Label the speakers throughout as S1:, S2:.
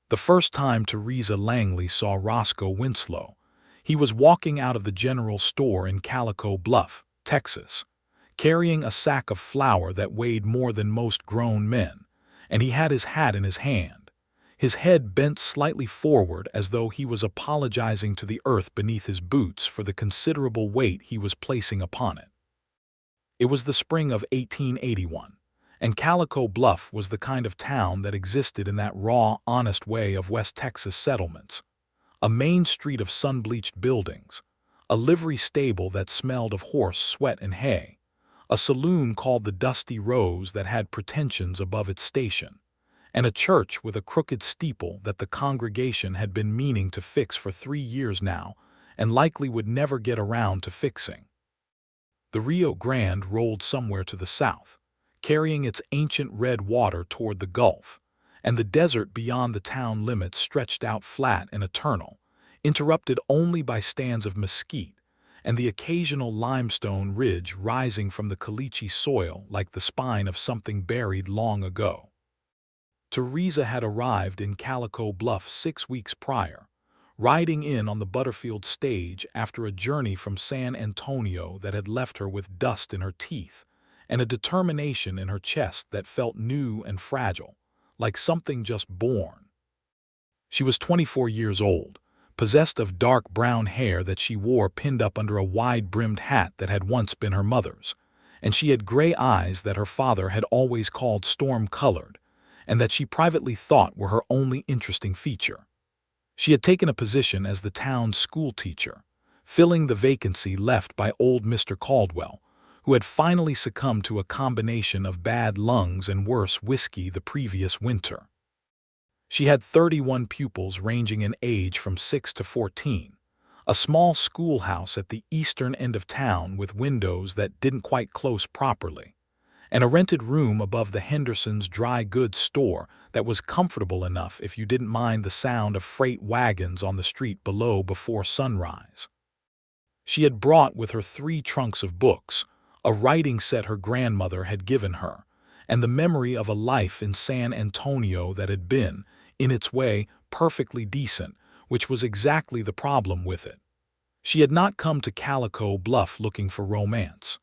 S1: The first time Theresa Langley saw Roscoe Winslow, he was walking out of the general store in Calico Bluff, Texas, carrying a sack of flour that weighed more than most grown men, and he had his hat in his hand, his head bent slightly forward as though he was apologizing to the earth beneath his boots for the considerable weight he was placing upon it. It was the spring of 1881, and Calico Bluff was the kind of town that existed in that raw, honest way of West Texas settlements. A main street of sun-bleached buildings, a livery stable that smelled of horse sweat and hay, a saloon called the Dusty Rose that had pretensions above its station, and a church with a crooked steeple that the congregation had been meaning to fix for 3 years now and likely would never get around to fixing. The Rio Grande rolled somewhere to the south, carrying its ancient red water toward the Gulf, and the desert beyond the town limits stretched out flat and eternal, interrupted only by stands of mesquite and the occasional limestone ridge rising from the caliche soil like the spine of something buried long ago. Theresa had arrived in Calico Bluff 6 weeks prior, riding in on the Butterfield stage after a journey from San Antonio that had left her with dust in her teeth and a determination in her chest that felt new and fragile, like something just born. She was 24 years old, possessed of dark brown hair that she wore pinned up under a wide-brimmed hat that had once been her mother's, and she had gray eyes that her father had always called storm-colored, and that she privately thought were her only interesting feature. She had taken a position as the town's schoolteacher, filling the vacancy left by old Mr. Caldwell, who had finally succumbed to a combination of bad lungs and worse whiskey the previous winter. She had 31 pupils ranging in age from 6 to 14, a small schoolhouse at the eastern end of town with windows that didn't quite close properly, and a rented room above the Henderson's dry goods store that was comfortable enough if you didn't mind the sound of freight wagons on the street below before sunrise. She had brought with her 3 trunks of books, a writing set her grandmother had given her, and the memory of a life in San Antonio that had been, in its way, perfectly decent, which was exactly the problem with it. She had not come to Calico Bluff looking for romance.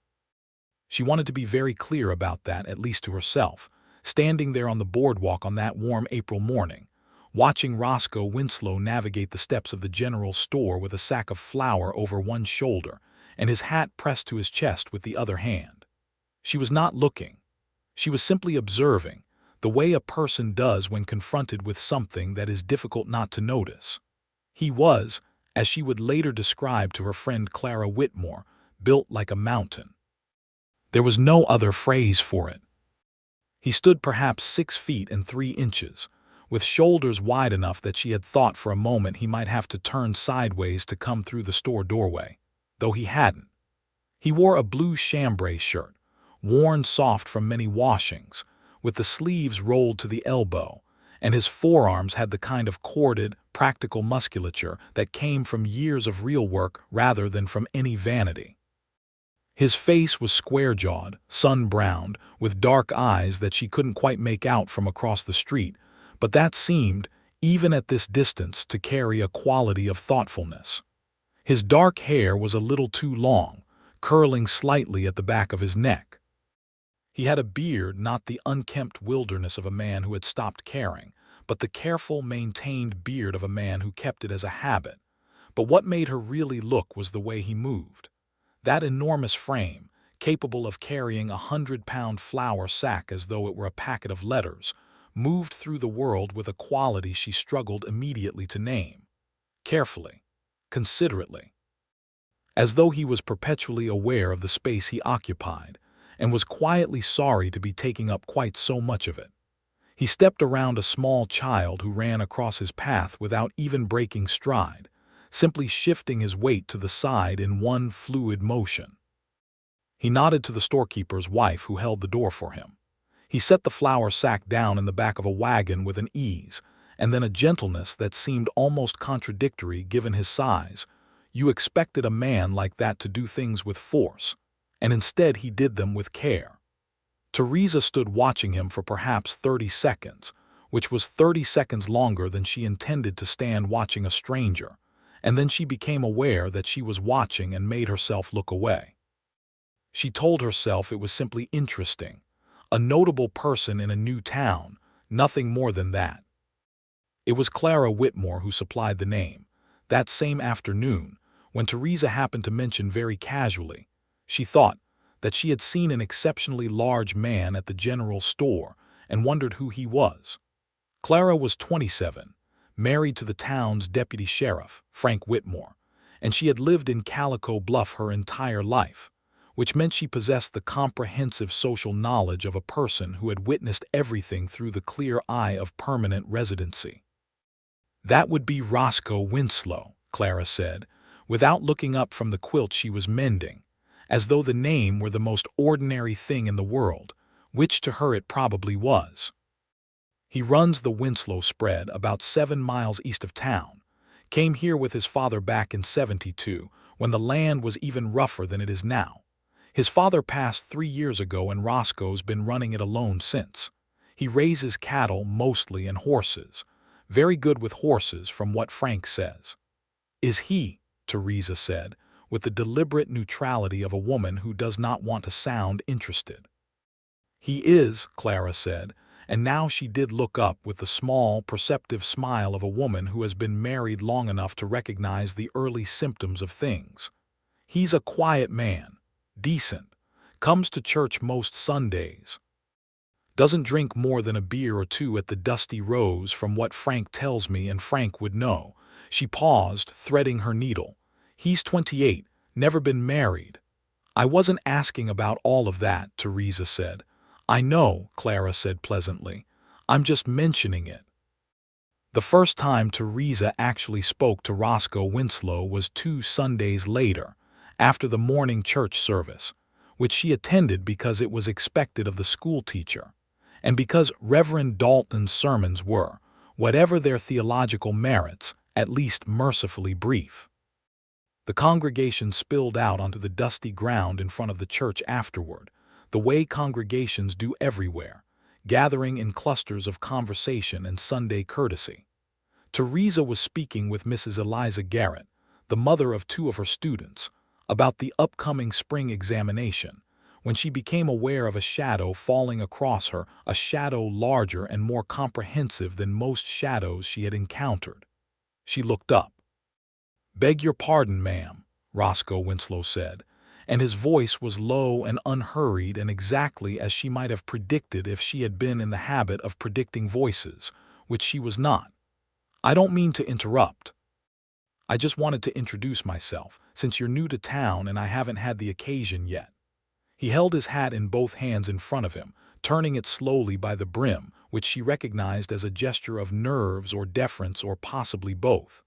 S1: She wanted to be very clear about that, at least to herself, standing there on the boardwalk on that warm April morning, watching Roscoe Winslow navigate the steps of the general store with a sack of flour over one shoulder and his hat pressed to his chest with the other hand. She was not looking. She was simply observing, the way a person does when confronted with something that is difficult not to notice. He was, as she would later describe to her friend Clara Whitmore, built like a mountain. There was no other phrase for it. He stood perhaps 6 feet and 3 inches, with shoulders wide enough that she had thought for a moment he might have to turn sideways to come through the store doorway, though he hadn't. He wore a blue chambray shirt, worn soft from many washings, with the sleeves rolled to the elbow, and his forearms had the kind of corded, practical musculature that came from years of real work rather than from any vanity. His face was square-jawed, sun-browned, with dark eyes that she couldn't quite make out from across the street, but that seemed, even at this distance, to carry a quality of thoughtfulness. His dark hair was a little too long, curling slightly at the back of his neck. He had a beard, not the unkempt wilderness of a man who had stopped caring, but the careful, maintained beard of a man who kept it as a habit. But what made her really look was the way he moved. That enormous frame, capable of carrying a 100-pound flour sack as though it were a packet of letters, moved through the world with a quality she struggled immediately to name. Carefully, considerately. As though he was perpetually aware of the space he occupied, and was quietly sorry to be taking up quite so much of it. He stepped around a small child who ran across his path without even breaking stride, simply shifting his weight to the side in one fluid motion. He nodded to the storekeeper's wife who held the door for him. He set the flour sack down in the back of a wagon with an ease, and then a gentleness that seemed almost contradictory given his size. You expected a man like that to do things with force, and instead he did them with care. Theresa stood watching him for perhaps 30 seconds, which was 30 seconds longer than she intended to stand watching a stranger, and then she became aware that she was watching and made herself look away. She told herself it was simply interesting, a notable person in a new town, nothing more than that. It was Clara Whitmore who supplied the name. That same afternoon, when Theresa happened to mention very casually, she thought that she had seen an exceptionally large man at the general store and wondered who he was. Clara was 27, married to the town's deputy sheriff, Frank Whitmore, and she had lived in Calico Bluff her entire life, which meant she possessed the comprehensive social knowledge of a person who had witnessed everything through the clear eye of permanent residency. "That would be Roscoe Winslow," Clara said, without looking up from the quilt she was mending, as though the name were the most ordinary thing in the world, which to her it probably was. "He runs the Winslow spread about 7 miles east of town. Came here with his father back in '72, when the land was even rougher than it is now. His father passed 3 years ago and Roscoe's been running it alone since. He raises cattle mostly and horses. Very good with horses from what Frank says." "Is he?" Theresa said, with the deliberate neutrality of a woman who does not want to sound interested. "He is," Clara said, and now she did look up with the small, perceptive smile of a woman who has been married long enough to recognize the early symptoms of things. "He's a quiet man, decent, comes to church most Sundays. Doesn't drink more than a beer or two at the Dusty Rose from what Frank tells me, and Frank would know." She paused, threading her needle. "He's 28, never been married." "I wasn't asking about all of that," Theresa said. "I know," Clara said pleasantly. "I'm just mentioning it." The first time Theresa actually spoke to Roscoe Winslow was 2 Sundays later, after the morning church service, which she attended because it was expected of the schoolteacher, and because Reverend Dalton's sermons were, whatever their theological merits, at least mercifully brief. The congregation spilled out onto the dusty ground in front of the church afterward, the way congregations do everywhere, gathering in clusters of conversation and Sunday courtesy. Theresa was speaking with Mrs. Eliza Garrett, the mother of 2 of her students, about the upcoming spring examination, when she became aware of a shadow falling across her, a shadow larger and more comprehensive than most shadows she had encountered. She looked up. "Beg your pardon, ma'am," Roscoe Winslow said, and his voice was low and unhurried and exactly as she might have predicted if she had been in the habit of predicting voices, which she was not. "I don't mean to interrupt. I just wanted to introduce myself, since you're new to town and I haven't had the occasion yet." He held his hat in both hands in front of him, turning it slowly by the brim, which she recognized as a gesture of nerves or deference or possibly both.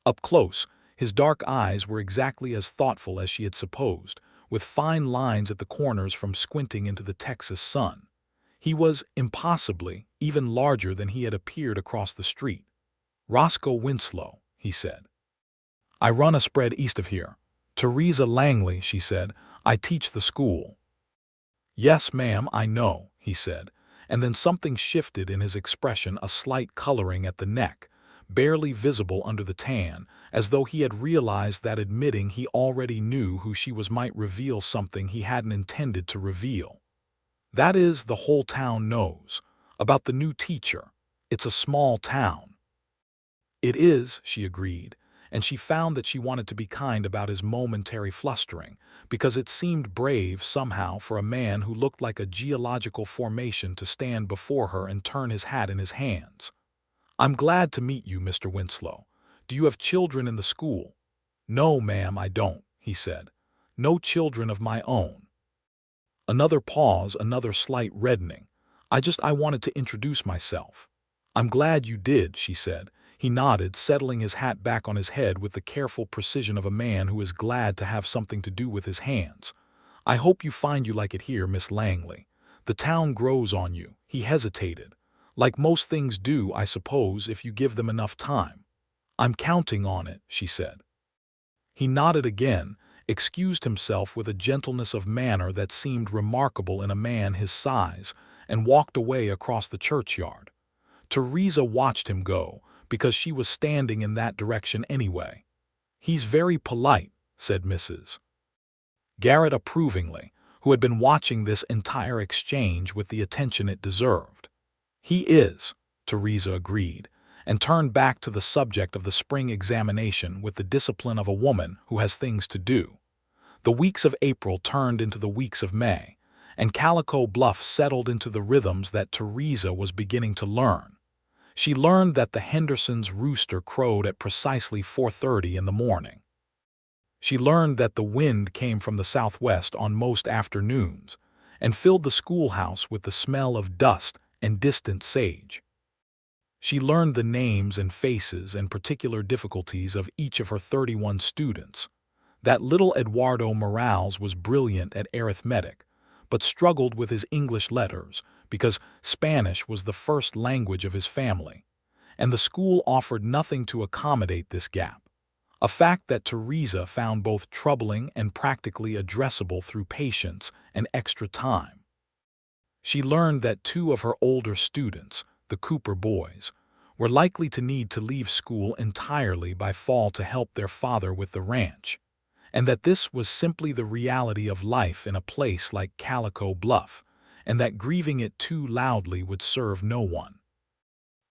S1: Up close, his dark eyes were exactly as thoughtful as she had supposed, with fine lines at the corners from squinting into the Texas sun. He was, impossibly, even larger than he had appeared across the street. "Roscoe Winslow," he said. "I run a spread east of here. Theresa Langley," she said. "I teach the school." "Yes, ma'am, I know," he said, and then something shifted in his expression, a slight coloring at the neck, barely visible under the tan, as though he had realized that admitting he already knew who she was might reveal something he hadn't intended to reveal. "That is, the whole town knows. About the new teacher. It's a small town." "It is," she agreed, and she found that she wanted to be kind about his momentary flustering, because it seemed brave somehow for a man who looked like a geological formation to stand before her and turn his hat in his hands. "I'm glad to meet you, Mr. Winslow. Do you have children in the school?" "No, ma'am, I don't," he said. "No children of my own." Another pause, another slight reddening. I wanted to introduce myself." "I'm glad you did," she said. He nodded, settling his hat back on his head with the careful precision of a man who is glad to have something to do with his hands. "I hope you find you like it here, Miss Langley. The town grows on you." He hesitated. "Like most things do, I suppose, if you give them enough time." "I'm counting on it," she said. He nodded again, excused himself with a gentleness of manner that seemed remarkable in a man his size, and walked away across the churchyard. Theresa watched him go, because she was standing in that direction anyway. "He's very polite," said Mrs. Garrett approvingly, who had been watching this entire exchange with the attention it deserved. "He is," Theresa agreed, and turned back to the subject of the spring examination with the discipline of a woman who has things to do. The weeks of April turned into the weeks of May, and Calico Bluff settled into the rhythms that Theresa was beginning to learn. She learned that the Hendersons' rooster crowed at precisely 4:30 in the morning. She learned that the wind came from the southwest on most afternoons and filled the schoolhouse with the smell of dust and distant sage. She learned the names and faces and particular difficulties of each of her 31 students. That little Eduardo Morales was brilliant at arithmetic, but struggled with his English letters because Spanish was the first language of his family, and the school offered nothing to accommodate this gap, a fact that Theresa found both troubling and practically addressable through patience and extra time. She learned that 2 of her older students, the Cooper boys, were likely to need to leave school entirely by fall to help their father with the ranch, and that this was simply the reality of life in a place like Calico Bluff, and that grieving it too loudly would serve no one.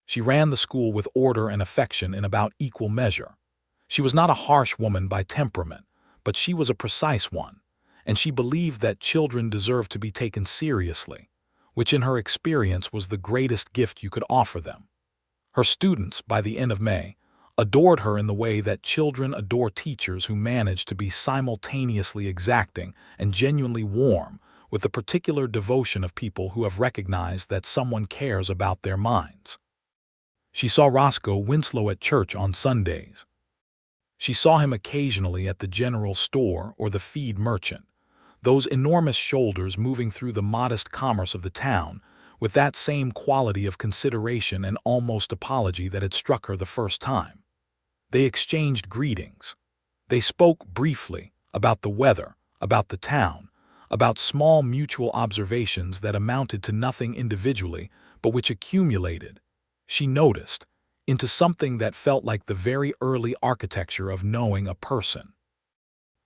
S1: She ran the school with order and affection in about equal measure. She was not a harsh woman by temperament, but she was a precise one, and she believed that children deserved to be taken seriously, which in her experience was the greatest gift you could offer them. Her students, by the end of May, adored her in the way that children adore teachers who manage to be simultaneously exacting and genuinely warm, with the particular devotion of people who have recognized that someone cares about their minds. She saw Roscoe Winslow at church on Sundays. She saw him occasionally at the general store or the feed merchant, those enormous shoulders moving through the modest commerce of the town with that same quality of consideration and almost apology that had struck her the first time. They exchanged greetings. They spoke briefly about the weather, about the town, about small mutual observations that amounted to nothing individually, but which accumulated, she noticed, into something that felt like the very early architecture of knowing a person.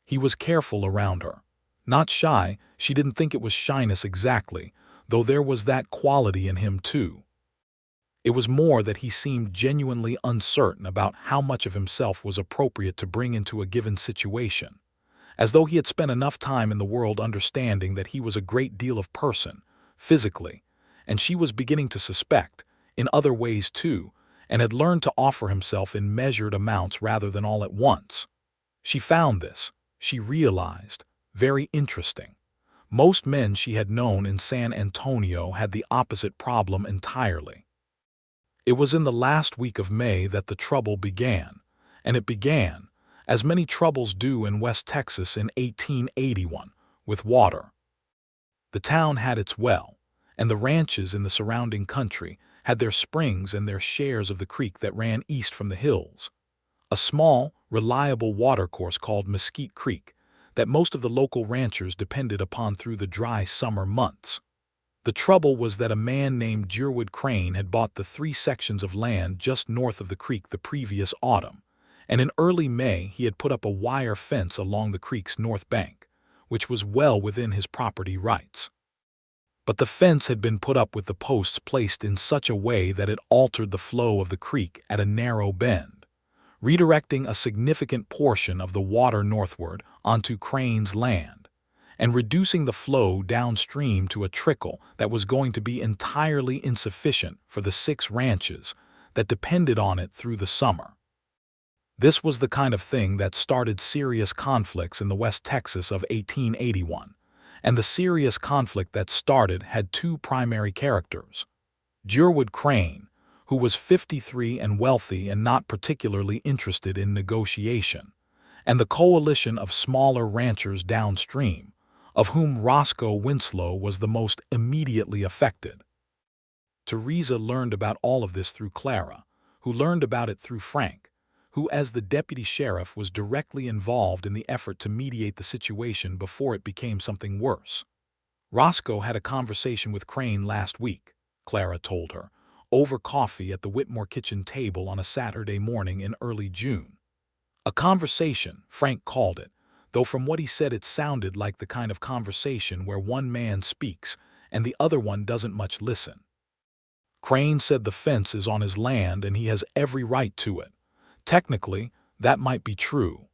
S1: He was careful around her. Not shy, she didn't think it was shyness exactly, though there was that quality in him too. It was more that he seemed genuinely uncertain about how much of himself was appropriate to bring into a given situation, as though he had spent enough time in the world understanding that he was a great deal of person, physically, and she was beginning to suspect, in other ways too, and had learned to offer himself in measured amounts rather than all at once. She found this, she realized, very interesting. Most men she had known in San Antonio had the opposite problem entirely. It was in the last week of May that the trouble began, and it began, as many troubles do in West Texas in 1881, with water. The town had its well, and the ranches in the surrounding country had their springs and their shares of the creek that ran east from the hills. A small, reliable watercourse called Mesquite Creek that most of the local ranchers depended upon through the dry summer months. The trouble was that a man named Jerwood Crane had bought the 3 sections of land just north of the creek the previous autumn, and in early May he had put up a wire fence along the creek's north bank, which was well within his property rights. But the fence had been put up with the posts placed in such a way that it altered the flow of the creek at a narrow bend, redirecting a significant portion of the water northward onto Crane's land, and reducing the flow downstream to a trickle that was going to be entirely insufficient for the 6 ranches that depended on it through the summer. This was the kind of thing that started serious conflicts in the West Texas of 1881, and the serious conflict that started had 2 primary characters. Jerwood Crane, who was 53 and wealthy and not particularly interested in negotiation, and the coalition of smaller ranchers downstream, of whom Roscoe Winslow was the most immediately affected. Theresa learned about all of this through Clara, who learned about it through Frank, who as the deputy sheriff was directly involved in the effort to mediate the situation before it became something worse. Roscoe had a conversation with Crane last week, Clara told her, over coffee at the Whitmore kitchen table on a Saturday morning in early June. A conversation, Frank called it, though from what he said it sounded like the kind of conversation where one man speaks and the other one doesn't much listen. Crane said the fence is on his land and he has every right to it. Technically, that might be true.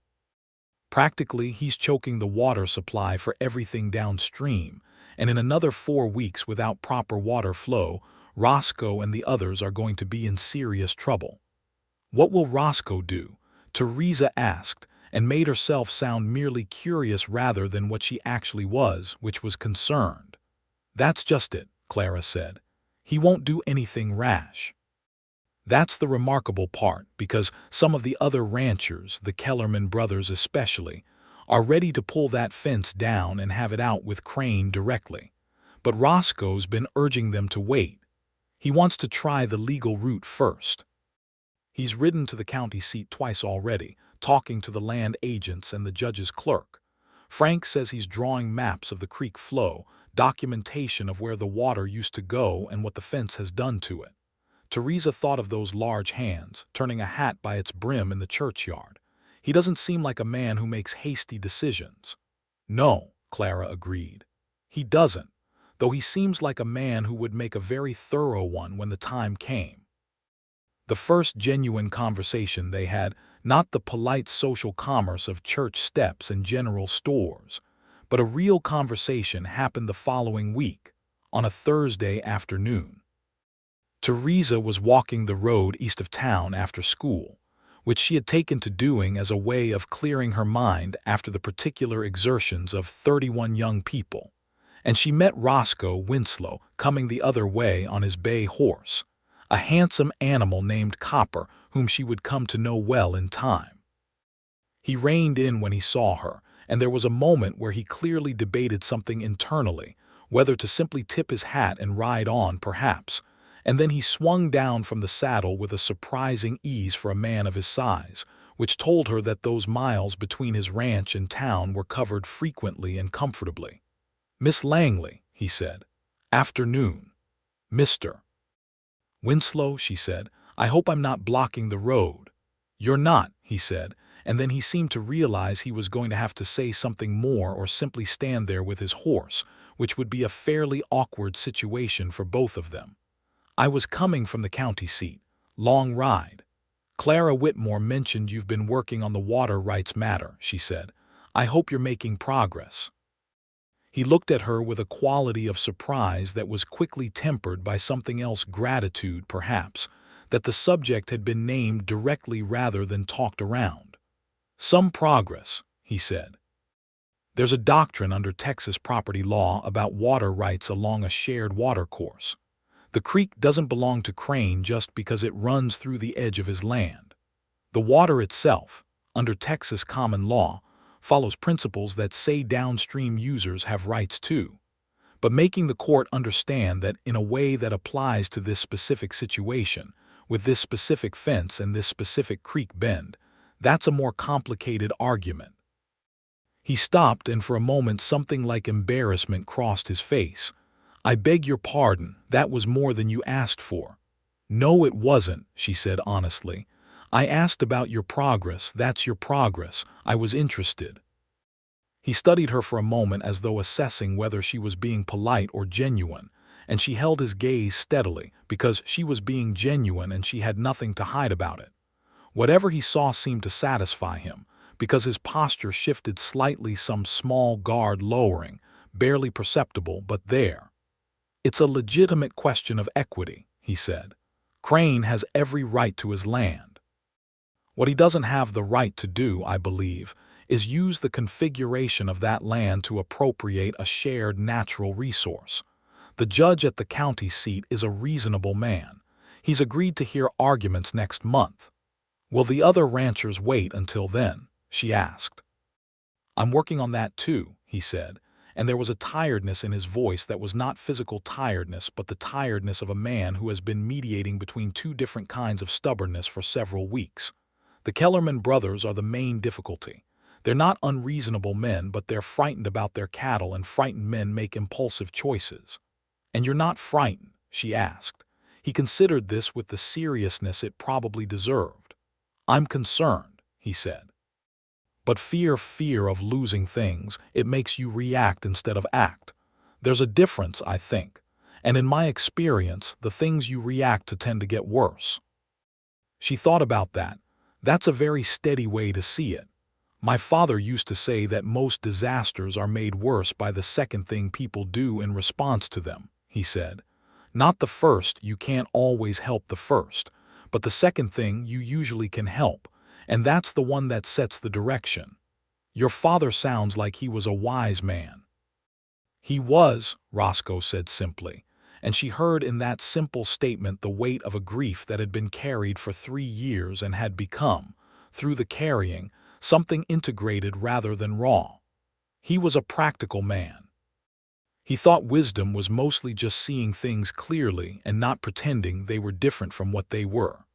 S1: Practically, he's choking the water supply for everything downstream, and in another 4 weeks without proper water flow, Roscoe and the others are going to be in serious trouble. What will Roscoe do? Theresa asked, and made herself sound merely curious rather than what she actually was, which was concerned. That's just it, Clara said. He won't do anything rash. That's the remarkable part, because some of the other ranchers, the Kellerman brothers especially, are ready to pull that fence down and have it out with Crane directly. But Roscoe's been urging them to wait. He wants to try the legal route first. He's ridden to the county seat twice already, talking to the land agents and the judge's clerk. Frank says he's drawing maps of the creek flow, documentation of where the water used to go and what the fence has done to it. Theresa thought of those large hands, turning a hat by its brim in the churchyard. He doesn't seem like a man who makes hasty decisions. No, Clara agreed. He doesn't, though he seems like a man who would make a very thorough one when the time came. The first genuine conversation they had, not the polite social commerce of church steps and general stores, but a real conversation happened the following week, on a Thursday afternoon. Theresa was walking the road east of town after school, which she had taken to doing as a way of clearing her mind after the particular exertions of 31 young people, and she met Roscoe Winslow coming the other way on his bay horse, a handsome animal named Copper whom she would come to know well in time. He reined in when he saw her, and there was a moment where he clearly debated something internally, whether to simply tip his hat and ride on perhaps, and then he swung down from the saddle with a surprising ease for a man of his size, which told her that those miles between his ranch and town were covered frequently and comfortably. "Miss Langley," he said. "Afternoon." "Mr. Winslow," she said, "I hope I'm not blocking the road." "You're not," he said, and then he seemed to realize he was going to have to say something more or simply stand there with his horse, which would be a fairly awkward situation for both of them. "I was coming from the county seat. Long ride." "Clara Whitmore mentioned you've been working on the water rights matter," she said. "I hope you're making progress." He looked at her with a quality of surprise that was quickly tempered by something else, gratitude perhaps, that the subject had been named directly rather than talked around. "Some progress," he said. "There's a doctrine under Texas property law about water rights along a shared watercourse. The creek doesn't belong to Crane just because it runs through the edge of his land. The water itself, under Texas common law, follows principles that say downstream users have rights too. But making the court understand that in a way that applies to this specific situation, with this specific fence and this specific creek bend, that's a more complicated argument." He stopped, and for a moment something like embarrassment crossed his face. "I beg your pardon, that was more than you asked for." "No, it wasn't," she said honestly. "I asked about your progress. That's your progress. I was interested." He studied her for a moment as though assessing whether she was being polite or genuine, and she held his gaze steadily because she was being genuine and she had nothing to hide about it. Whatever he saw seemed to satisfy him, because his posture shifted slightly, some small guard lowering, barely perceptible, but there. "It's a legitimate question of equity," he said. "Crane has every right to his land. What he doesn't have the right to do, I believe, is use the configuration of that land to appropriate a shared natural resource. The judge at the county seat is a reasonable man. He's agreed to hear arguments next month." "Will the other ranchers wait until then?" she asked. "I'm working on that too," he said, and there was a tiredness in his voice that was not physical tiredness but the tiredness of a man who has been mediating between two different kinds of stubbornness for several weeks. "The Kellerman brothers are the main difficulty. They're not unreasonable men, but they're frightened about their cattle, and frightened men make impulsive choices." "And you're not frightened?" she asked. He considered this with the seriousness it probably deserved. "I'm concerned," he said. "But fear of losing things, it makes you react instead of act. There's a difference, I think. And in my experience, the things you react to tend to get worse." She thought about that. "That's a very steady way to see it. My father used to say that most disasters are made worse by the second thing people do in response to them," he said. "Not the first, you can't always help the first, but the second thing you usually can help, and that's the one that sets the direction. Your father sounds like he was a wise man." "He was," Roscoe said simply, and she heard in that simple statement the weight of a grief that had been carried for 3 years and had become, through the carrying, something integrated rather than raw. He was a practical man. He thought wisdom was mostly just seeing things clearly and not pretending they were different from what they were.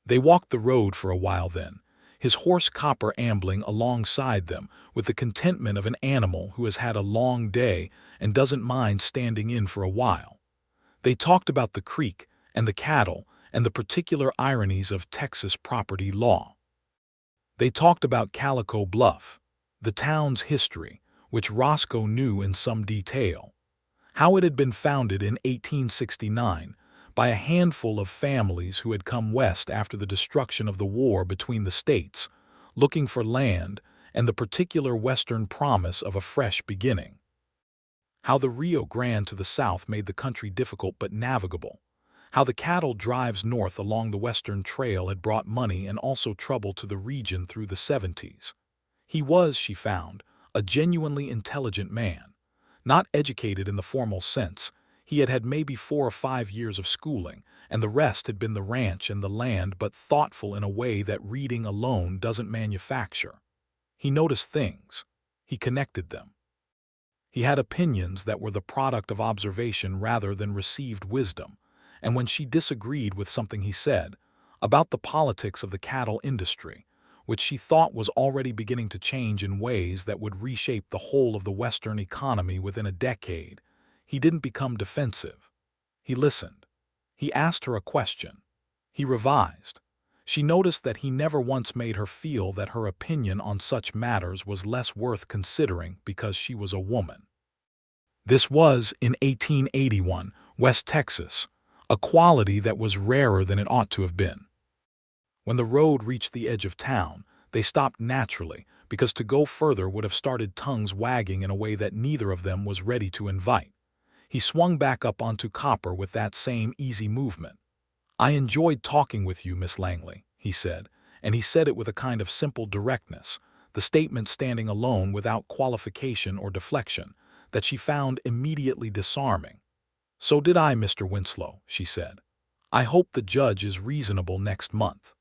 S1: They walked the road for a while then, his horse Copper ambling alongside them with the contentment of an animal who has had a long day and doesn't mind standing in for a while. They talked about the creek and the cattle and the particular ironies of Texas property law. They talked about Calico Bluff, the town's history, which Roscoe knew in some detail. How it had been founded in 1869 by a handful of families who had come west after the destruction of the war between the states, looking for land and the particular western promise of a fresh beginning. How the Rio Grande to the south made the country difficult but navigable. How the cattle drives north along the Western Trail had brought money and also trouble to the region through the 70s. He was, she found, a genuinely intelligent man. Not educated in the formal sense, he had had maybe 4 or 5 years of schooling, and the rest had been the ranch and the land, but thoughtful in a way that reading alone doesn't manufacture. He noticed things. He connected them. He had opinions that were the product of observation rather than received wisdom, and when she disagreed with something he said, about the politics of the cattle industry, which she thought was already beginning to change in ways that would reshape the whole of the Western economy within a decade, he didn't become defensive. He listened. He asked her a question. He revised. She noticed that he never once made her feel that her opinion on such matters was less worth considering because she was a woman. This was, in 1881, West Texas, a quality that was rarer than it ought to have been. When the road reached the edge of town, they stopped naturally, because to go further would have started tongues wagging in a way that neither of them was ready to invite. He swung back up onto Copper with that same easy movement. "I enjoyed talking with you, Miss Langley," he said, and he said it with a kind of simple directness, the statement standing alone without qualification or deflection, that she found immediately disarming. "So did I, Mr. Winslow," she said. "I hope the judge is reasonable next month."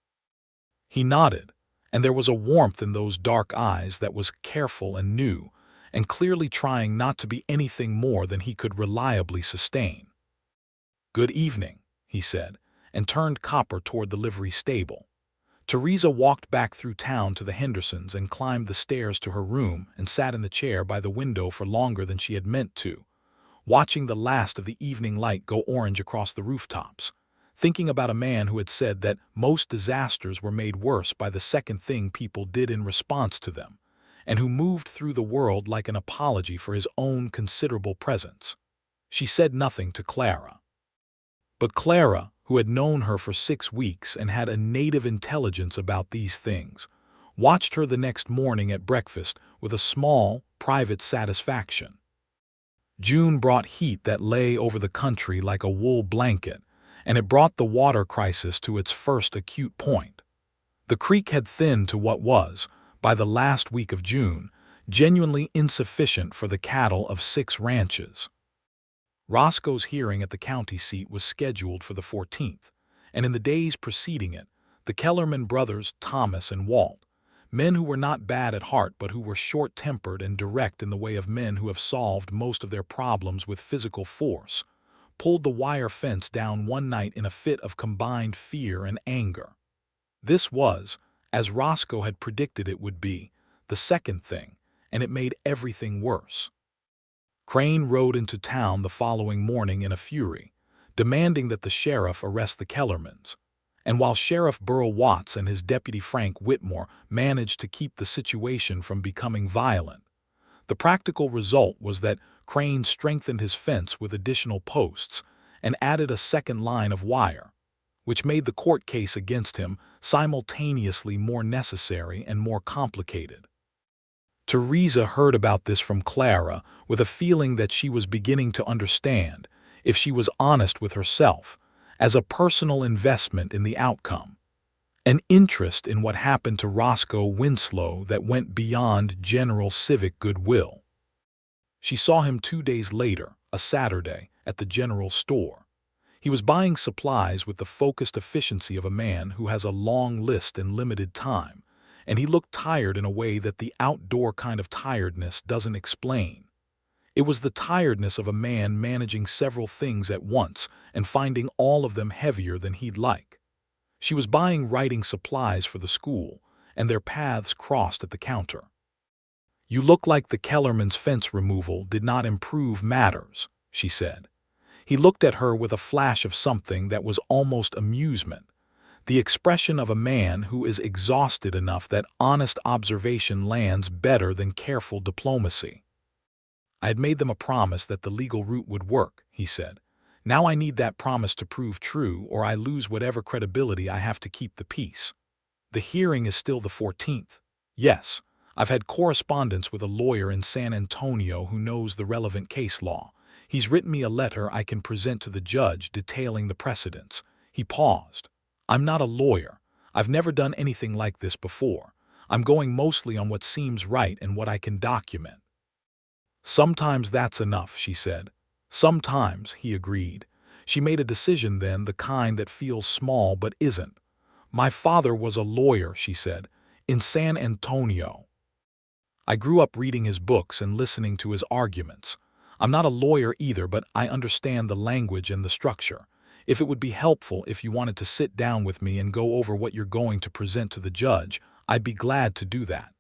S1: He nodded, and there was a warmth in those dark eyes that was careful and new, and clearly trying not to be anything more than he could reliably sustain. "Good evening," he said, and turned Copper toward the livery stable. Theresa walked back through town to the Hendersons and climbed the stairs to her room and sat in the chair by the window for longer than she had meant to, watching the last of the evening light go orange across the rooftops, thinking about a man who had said that most disasters were made worse by the second thing people did in response to them, and who moved through the world like an apology for his own considerable presence. She said nothing to Clara. But Clara, who had known her for 6 weeks and had a native intelligence about these things, watched her the next morning at breakfast with a small, private satisfaction. June brought heat that lay over the country like a wool blanket, and it brought the water crisis to its first acute point. The creek had thinned to what was, by the last week of June, genuinely insufficient for the cattle of 6 ranches. Roscoe's hearing at the county seat was scheduled for the 14th, and in the days preceding it, the Kellerman brothers, Thomas and Walt, men who were not bad at heart but who were short-tempered and direct in the way of men who have solved most of their problems with physical force, pulled the wire fence down one night in a fit of combined fear and anger. This was, as Roscoe had predicted it would be, the second thing, and it made everything worse. Crane rode into town the following morning in a fury, demanding that the sheriff arrest the Kellermans. And while Sheriff Burl Watts and his deputy Frank Whitmore managed to keep the situation from becoming violent, the practical result was that Crane strengthened his fence with additional posts and added a second line of wire, which made the court case against him simultaneously more necessary and more complicated. Theresa heard about this from Clara with a feeling that she was beginning to understand, if she was honest with herself, as a personal investment in the outcome, an interest in what happened to Roscoe Winslow that went beyond general civic goodwill. She saw him 2 days later, a Saturday, at the general store. He was buying supplies with the focused efficiency of a man who has a long list and limited time, and he looked tired in a way that the outdoor kind of tiredness doesn't explain. It was the tiredness of a man managing several things at once and finding all of them heavier than he'd like. She was buying writing supplies for the school, and their paths crossed at the counter. "You look like the Kellerman's fence removal did not improve matters," she said. He looked at her with a flash of something that was almost amusement, the expression of a man who is exhausted enough that honest observation lands better than careful diplomacy. "I had made them a promise that the legal route would work," he said. "Now I need that promise to prove true, or I lose whatever credibility I have to keep the peace." "The hearing is still the 14th. "Yes. I've had correspondence with a lawyer in San Antonio who knows the relevant case law. He's written me a letter I can present to the judge detailing the precedents." He paused. "I'm not a lawyer. I've never done anything like this before. I'm going mostly on what seems right and what I can document." "Sometimes that's enough," she said. "Sometimes," he agreed. She made a decision then, the kind that feels small but isn't. "My father was a lawyer," she said, "in San Antonio. I grew up reading his books and listening to his arguments. I'm not a lawyer either, but I understand the language and the structure. If it would be helpful if you wanted to sit down with me and go over what you're going to present to the judge, I'd be glad to do that."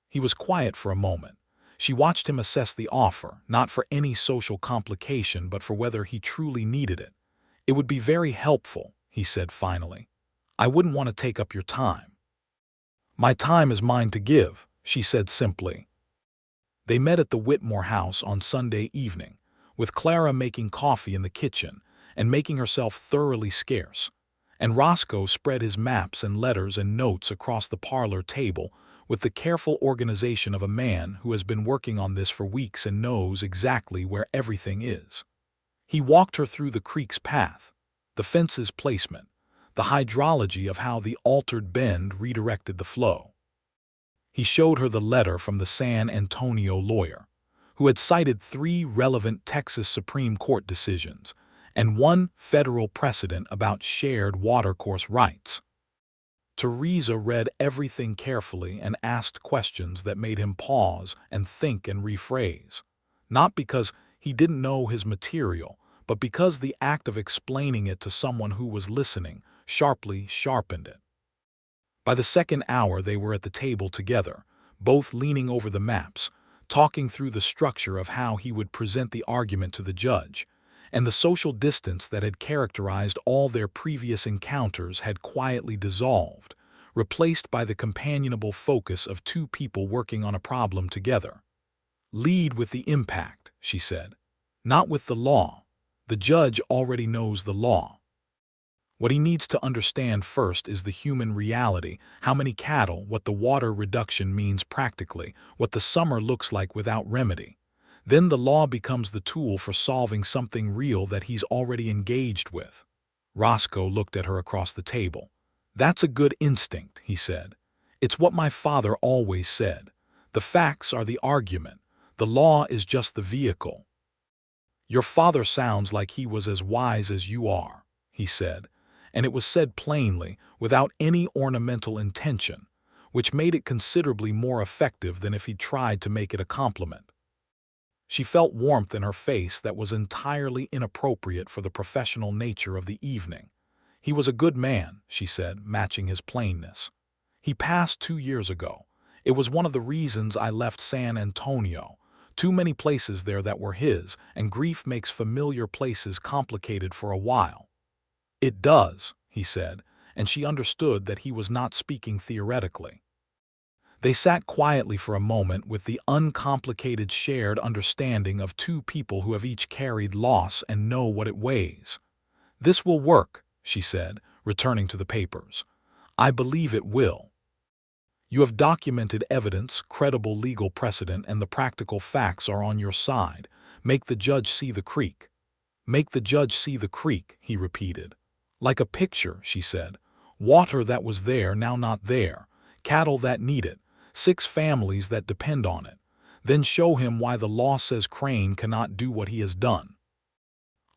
S1: He was quiet for a moment. She watched him assess the offer, not for any social complication, but for whether he truly needed it. "It would be very helpful," he said finally. "I wouldn't want to take up your time." "My time is mine to give," she said simply. They met at the Whitmore house on Sunday evening, with Clara making coffee in the kitchen and making herself thoroughly scarce, and Roscoe spread his maps and letters and notes across the parlor table with the careful organization of a man who has been working on this for weeks and knows exactly where everything is. He walked her through the creek's path, the fence's placement, the hydrology of how the altered bend redirected the flow. He showed her the letter from the San Antonio lawyer, who had cited 3 relevant Texas Supreme Court decisions and 1 federal precedent about shared watercourse rights. Theresa read everything carefully and asked questions that made him pause and think and rephrase, not because he didn't know his material, but because the act of explaining it to someone who was listening sharply sharpened it. By the second hour they were at the table together, both leaning over the maps, talking through the structure of how he would present the argument to the judge, and the social distance that had characterized all their previous encounters had quietly dissolved, replaced by the companionable focus of 2 people working on a problem together. "Lead with the impact," she said, "not with the law. The judge already knows the law. What he needs to understand first is the human reality, how many cattle, what the water reduction means practically, what the summer looks like without remedy. Then the law becomes the tool for solving something real that he's already engaged with." Roscoe looked at her across the table. "That's a good instinct," he said. "It's what my father always said. The facts are the argument. The law is just the vehicle." "Your father sounds like he was as wise as you are," he said, and it was said plainly, without any ornamental intention, which made it considerably more effective than if he'd tried to make it a compliment. She felt warmth in her face that was entirely inappropriate for the professional nature of the evening. "He was a good man," she said, matching his plainness. "He passed 2 years ago. It was one of the reasons I left San Antonio, Too many places there that were his, and grief makes familiar places complicated for a while. It does, he said, and she understood that he was not speaking theoretically. They sat quietly for a moment with the uncomplicated shared understanding of two people who have each carried loss and know what it weighs. "This will work," she said, returning to the papers. "I believe it will. You have documented evidence, credible legal precedent, and the practical facts are on your side. Make the judge see the creek." "Make the judge see the creek," he repeated. "Like a picture," she said. "Water that was there, now not there. Cattle that need it. 6 families that depend on it. Then show him why the law says Crane cannot do what he has done."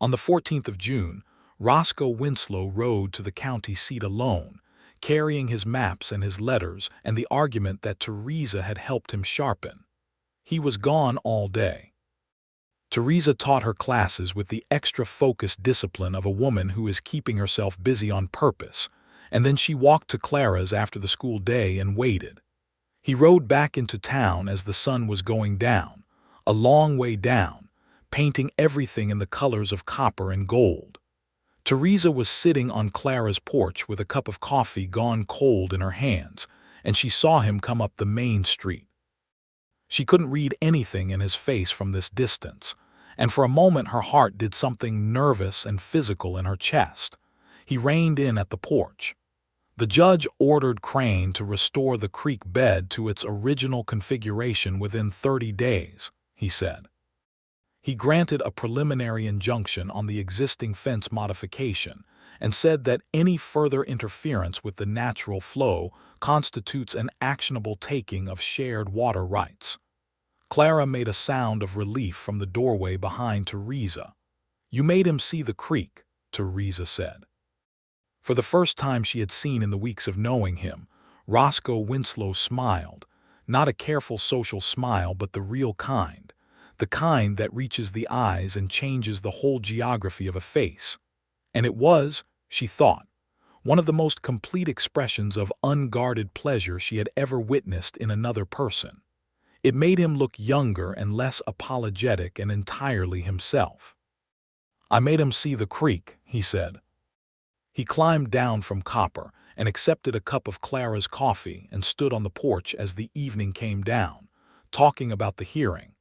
S1: On the 14th of June, Roscoe Winslow rode to the county seat alone, carrying his maps and his letters and the argument that Theresa had helped him sharpen. He was gone all day. Theresa taught her classes with the extra-focused discipline of a woman who is keeping herself busy on purpose, and then she walked to Clara's after the school day and waited. He rode back into town as the sun was going down, a long way down, painting everything in the colors of copper and gold. Theresa was sitting on Clara's porch with a cup of coffee gone cold in her hands, and she saw him come up the main street. She couldn't read anything in his face from this distance, and for a moment her heart did something nervous and physical in her chest. He reined in at the porch. "The judge ordered Crane to restore the creek bed to its original configuration within 30 days, he said. He granted a preliminary injunction on the existing fence modification and said that any further interference with the natural flow constitutes an actionable taking of shared water rights." Clara made a sound of relief from the doorway behind Theresa. "You made him see the creek," Theresa said. For the first time she had seen in the weeks of knowing him, Roscoe Winslow smiled, not a careful social smile but the real kind, the kind that reaches the eyes and changes the whole geography of a face. And it was, she thought, one of the most complete expressions of unguarded pleasure she had ever witnessed in another person. It made him look younger and less apologetic and entirely himself. "I made him see the creek," he said. He climbed down from copper and accepted a cup of Clara's coffee and stood on the porch as the evening came down, talking about the hearing.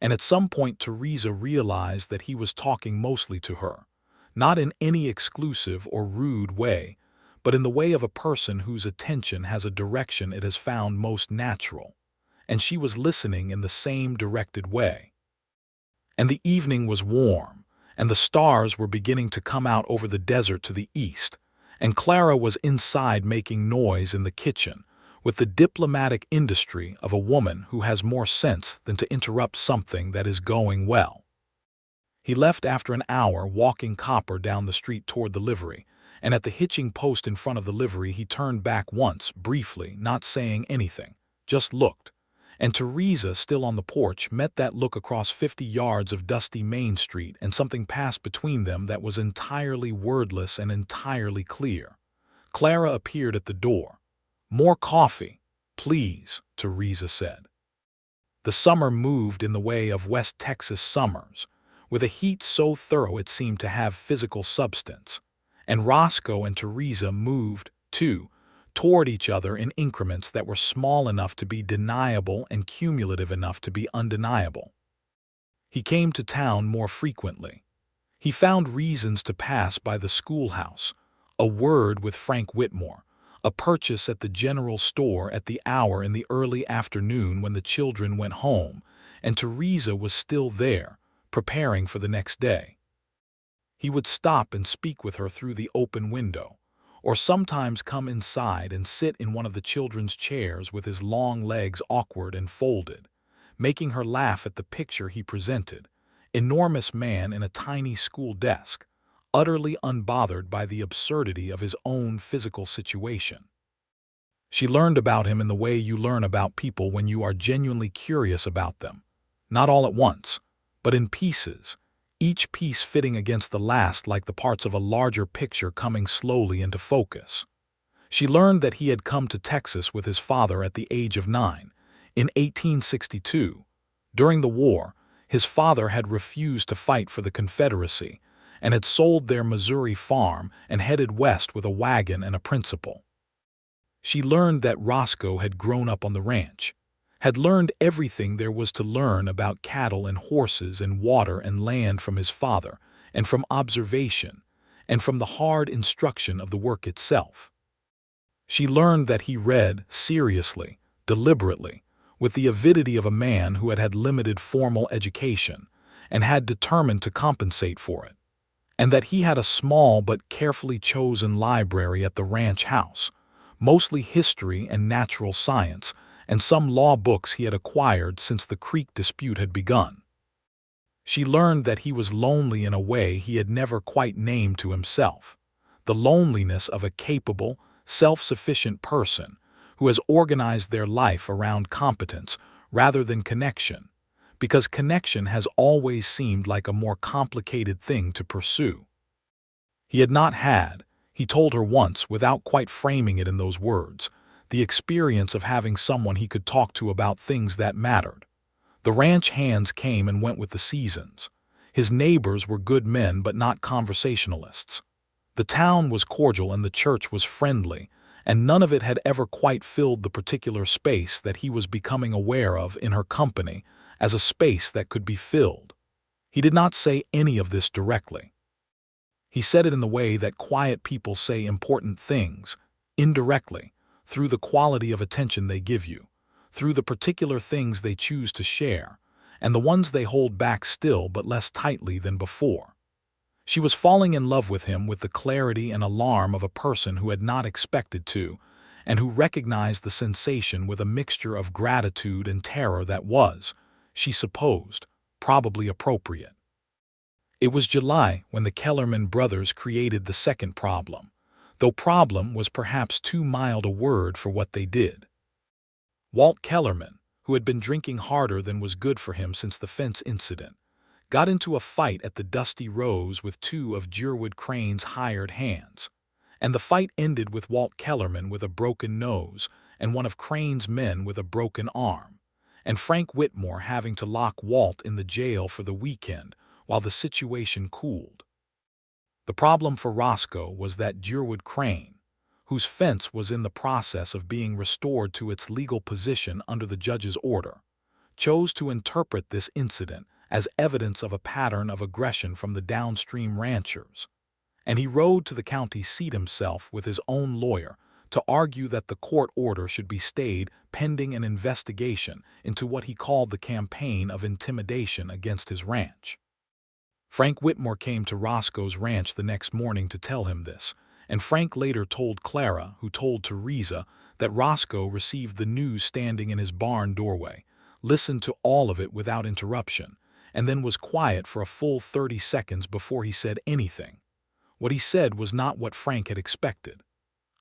S1: And at some point Theresa realized that he was talking mostly to her, not in any exclusive or rude way, but in the way of a person whose attention has a direction it has found most natural, and she was listening in the same directed way. And the evening was warm, and the stars were beginning to come out over the desert to the east, and Clara was inside making noise in the kitchen, with the diplomatic industry of a woman who has more sense than to interrupt something that is going well. He left after an hour walking copper down the street toward the livery, and at the hitching post in front of the livery he turned back once, briefly, not saying anything, just looked. And Theresa, still on the porch, met that look across 50 yards of dusty Main Street, and something passed between them that was entirely wordless and entirely clear. Clara appeared at the door. "More coffee, please," Theresa said. The summer moved in the way of West Texas summers, with a heat so thorough it seemed to have physical substance. And Roscoe and Theresa moved, too, toward each other in increments that were small enough to be deniable and cumulative enough to be undeniable. He came to town more frequently. He found reasons to pass by the schoolhouse, a word with Frank Whitmore, a purchase at the general store at the hour in the early afternoon when the children went home, and Theresa was still there, preparing for the next day. He would stop and speak with her through the open window, or sometimes come inside and sit in one of the children's chairs with his long legs awkward and folded, making her laugh at the picture he presented, enormous man in a tiny school desk, utterly unbothered by the absurdity of his own physical situation. She learned about him in the way you learn about people when you are genuinely curious about them, not all at once, but in pieces, each piece fitting against the last like the parts of a larger picture coming slowly into focus. She learned that he had come to Texas with his father at the age of 9, in 1862, During the war, his father had refused to fight for the Confederacy and had sold their Missouri farm and headed west with a wagon and a principal. She learned that Roscoe had grown up on the ranch, had learned everything there was to learn about cattle and horses and water and land from his father, and from observation, and from the hard instruction of the work itself. She learned that he read seriously, deliberately, with the avidity of a man who had had limited formal education and had determined to compensate for it, and that he had a small but carefully chosen library at the ranch house, mostly history and natural science, and some law books he had acquired since the Creek dispute had begun. She learned that he was lonely in a way he had never quite named to himself, the loneliness of a capable, self-sufficient person who has organized their life around competence rather than connection, because connection has always seemed like a more complicated thing to pursue. He had not had, he told her once without quite framing it in those words, the experience of having someone he could talk to about things that mattered. The ranch hands came and went with the seasons. His neighbors were good men but not conversationalists. The town was cordial and the church was friendly, and none of it had ever quite filled the particular space that he was becoming aware of in her company as a space that could be filled. He did not say any of this directly. He said it in the way that quiet people say important things, indirectly, through the quality of attention they give you, through the particular things they choose to share, and the ones they hold back still but less tightly than before. She was falling in love with him with the clarity and alarm of a person who had not expected to, and who recognized the sensation with a mixture of gratitude and terror that was, she supposed, probably appropriate. It was July when the Kellerman brothers created the second problem, though problem was perhaps too mild a word for what they did. Walt Kellerman, who had been drinking harder than was good for him since the fence incident, got into a fight at the Dusty Rose with two of Jerwood Crane's hired hands, and the fight ended with Walt Kellerman with a broken nose and one of Crane's men with a broken arm, and Frank Whitmore having to lock Walt in the jail for the weekend while the situation cooled. The problem for Roscoe was that Jerwood Crane, whose fence was in the process of being restored to its legal position under the judge's order, chose to interpret this incident as evidence of a pattern of aggression from the downstream ranchers, and he rode to the county seat himself with his own lawyer to argue that the court order should be stayed pending an investigation into what he called the campaign of intimidation against his ranch. Frank Whitmore came to Roscoe's ranch the next morning to tell him this, and Frank later told Clara, who told Theresa, that Roscoe received the news standing in his barn doorway, listened to all of it without interruption, and then was quiet for a full 30 seconds before he said anything. What he said was not what Frank had expected.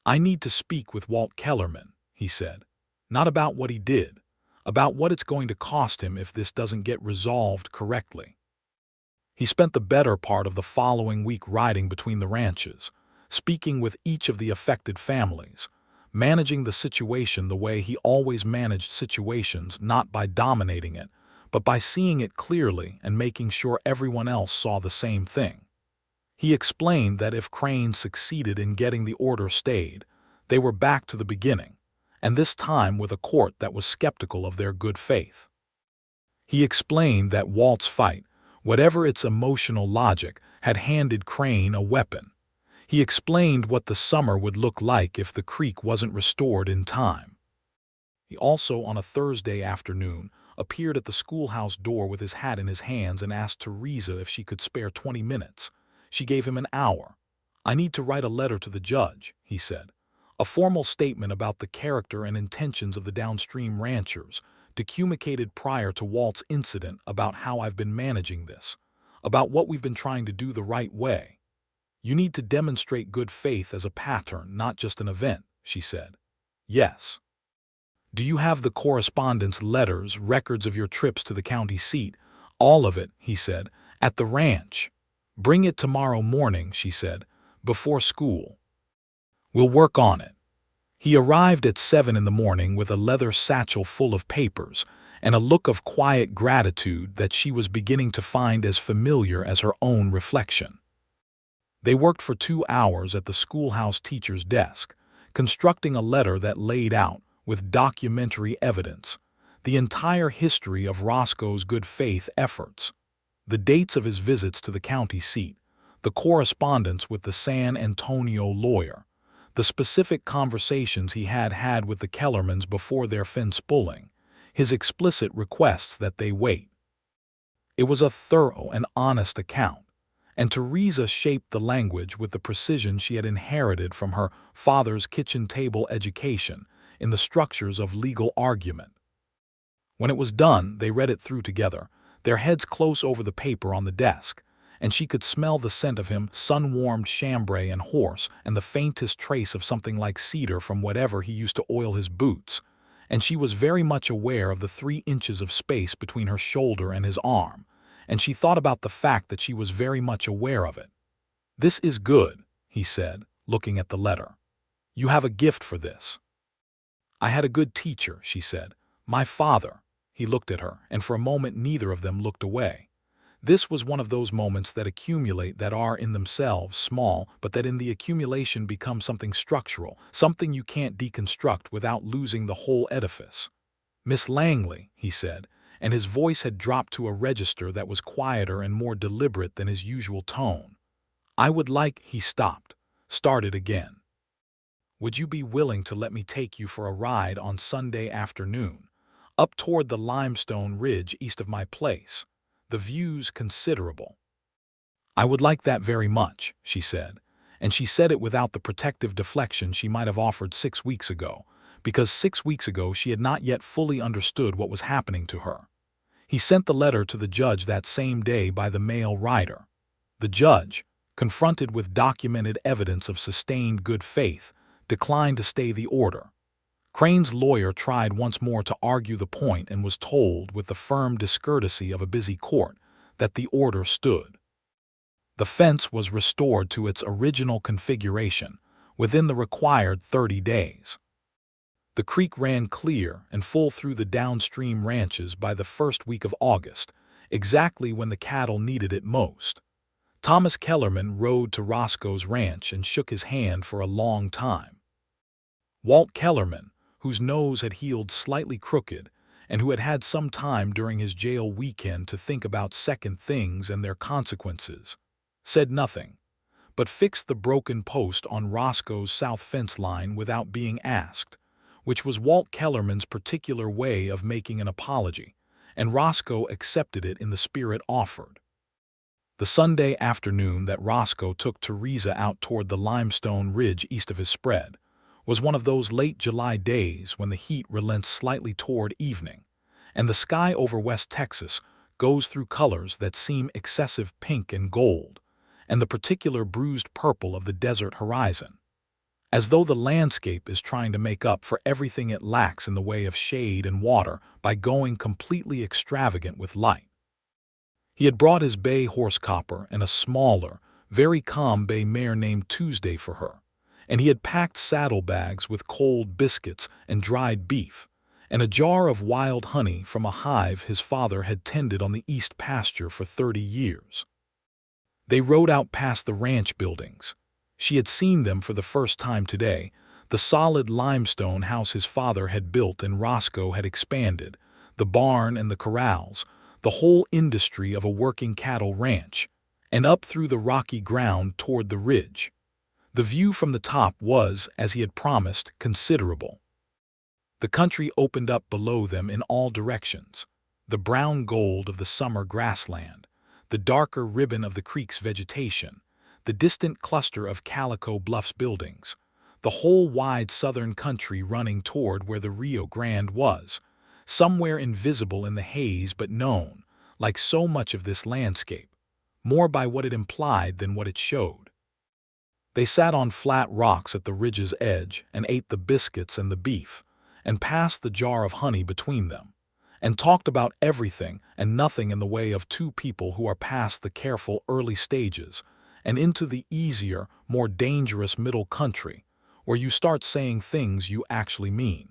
S1: "I need to speak with Walt Kellerman," he said. "Not about what he did, about what it's going to cost him if this doesn't get resolved correctly." He spent the better part of the following week riding between the ranches, speaking with each of the affected families, managing the situation the way he always managed situations, not by dominating it, but by seeing it clearly and making sure everyone else saw the same thing. He explained that if Crane succeeded in getting the order stayed, they were back to the beginning, and this time with a court that was skeptical of their good faith. He explained that Walt's fight, whatever its emotional logic, had handed Crane a weapon. He explained what the summer would look like if the creek wasn't restored in time. He also, on a Thursday afternoon, appeared at the schoolhouse door with his hat in his hands and asked Theresa if she could spare 20 minutes. She gave him an hour. "I need to write a letter to the judge," he said. "A formal statement about the character and intentions of the downstream ranchers, documented prior to Walt's incident, about how I've been managing this, about what we've been trying to do the right way. You need to demonstrate good faith as a pattern, not just an event," she said. "Yes." "Do you have the correspondence, letters, records of your trips to the county seat?" "All of it," he said, "at the ranch." "Bring it tomorrow morning," she said, "before school. We'll work on it." He arrived at 7 in the morning with a leather satchel full of papers, and a look of quiet gratitude that she was beginning to find as familiar as her own reflection. They worked for 2 hours at the schoolhouse teacher's desk, constructing a letter that laid out, with documentary evidence, the entire history of Roscoe's good faith efforts, the dates of his visits to the county seat, the correspondence with the San Antonio lawyer, the specific conversations he had had with the Kellermans before their finspulling, his explicit requests that they wait. It was a thorough and honest account, and Theresa shaped the language with the precision she had inherited from her father's kitchen table education in the structures of legal argument. When it was done, they read it through together, their heads close over the paper on the desk, and she could smell the scent of him sun-warmed chambray and horse and the faintest trace of something like cedar from whatever he used to oil his boots, and she was very much aware of the 3 inches of space between her shoulder and his arm, and she thought about the fact that she was very much aware of it. "This is good," he said, looking at the letter. "You have a gift for this." "I had a good teacher," she said. "My father." He looked at her, and for a moment neither of them looked away. This was one of those moments that accumulate, that are in themselves small, but that in the accumulation become something structural, something you can't deconstruct without losing the whole edifice. "Miss Langley," he said, and his voice had dropped to a register that was quieter and more deliberate than his usual tone. "I would like—" He stopped, started again. "Would you be willing to let me take you for a ride on Sunday afternoon, up toward the limestone ridge east of my place? The view's considerable." "I would like that very much," she said, and she said it without the protective deflection she might have offered 6 weeks ago, because 6 weeks ago she had not yet fully understood what was happening to her. He sent the letter to the judge that same day by the mail rider. The judge, confronted with documented evidence of sustained good faith, declined to stay the order. Crane's lawyer tried once more to argue the point and was told, with the firm discourtesy of a busy court, that the order stood. The fence was restored to its original configuration within the required 30 days. The creek ran clear and full through the downstream ranches by the first week of August, exactly when the cattle needed it most. Thomas Kellerman rode to Roscoe's ranch and shook his hand for a long time. Walt Kellerman, whose nose had healed slightly crooked, and who had had some time during his jail weekend to think about second things and their consequences, said nothing, but fixed the broken post on Roscoe's south fence line without being asked, which was Walt Kellerman's particular way of making an apology, and Roscoe accepted it in the spirit offered. The Sunday afternoon that Roscoe took Theresa out toward the limestone ridge east of his spread was one of those late July days when the heat relents slightly toward evening, and the sky over West Texas goes through colors that seem excessive pink and gold, and the particular bruised purple of the desert horizon, as though the landscape is trying to make up for everything it lacks in the way of shade and water by going completely extravagant with light. He had brought his bay horse copper and a smaller, very calm bay mare named Tuesday for her, and he had packed saddlebags with cold biscuits and dried beef, and a jar of wild honey from a hive his father had tended on the east pasture for 30 years. They rode out past the ranch buildings. She had seen them for the first time today, the solid limestone house his father had built and Roscoe had expanded, the barn and the corrals, the whole industry of a working cattle ranch, and up through the rocky ground toward the ridge. The view from the top was, as he had promised, considerable. The country opened up below them in all directions, the brown gold of the summer grassland, the darker ribbon of the creek's vegetation, the distant cluster of Calico Bluff's buildings, the whole wide southern country running toward where the Rio Grande was, somewhere invisible in the haze but known, like so much of this landscape, more by what it implied than what it showed. They sat on flat rocks at the ridge's edge and ate the biscuits and the beef, and passed the jar of honey between them, and talked about everything and nothing in the way of two people who are past the careful early stages and into the easier, more dangerous middle country, where you start saying things you actually mean.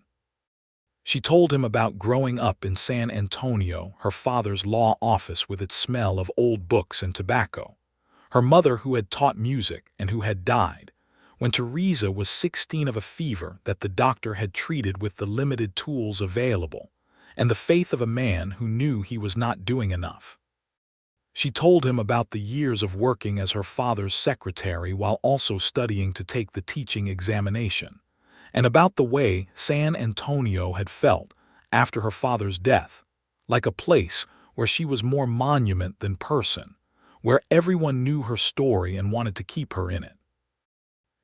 S1: She told him about growing up in San Antonio, her father's law office with its smell of old books and tobacco, her mother who had taught music and who had died when Theresa was 16 of a fever that the doctor had treated with the limited tools available, and the faith of a man who knew he was not doing enough. She told him about the years of working as her father's secretary while also studying to take the teaching examination, and about the way San Antonio had felt after her father's death, like a place where she was more monument than person, where everyone knew her story and wanted to keep her in it.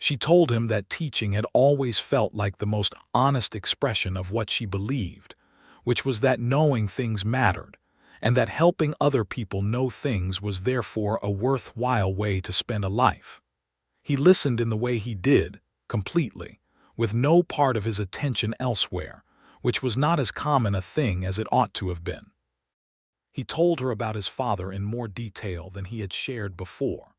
S1: She told him that teaching had always felt like the most honest expression of what she believed, which was that knowing things mattered, and that helping other people know things was therefore a worthwhile way to spend a life. He listened in the way he did, completely, with no part of his attention elsewhere, which was not as common a thing as it ought to have been. He told her about his father in more detail than he had shared before,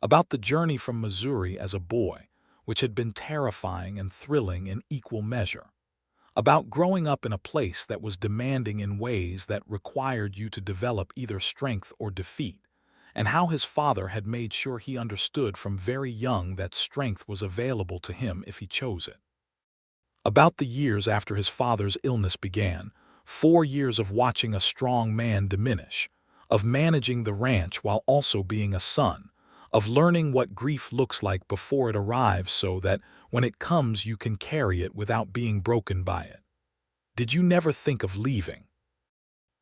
S1: about the journey from Missouri as a boy, which had been terrifying and thrilling in equal measure, about growing up in a place that was demanding in ways that required you to develop either strength or defeat, and how his father had made sure he understood from very young that strength was available to him if he chose it. About the years after his father's illness began, 4 years of watching a strong man diminish, of managing the ranch while also being a son, of learning what grief looks like before it arrives so that when it comes you can carry it without being broken by it. "Did you never think of leaving?"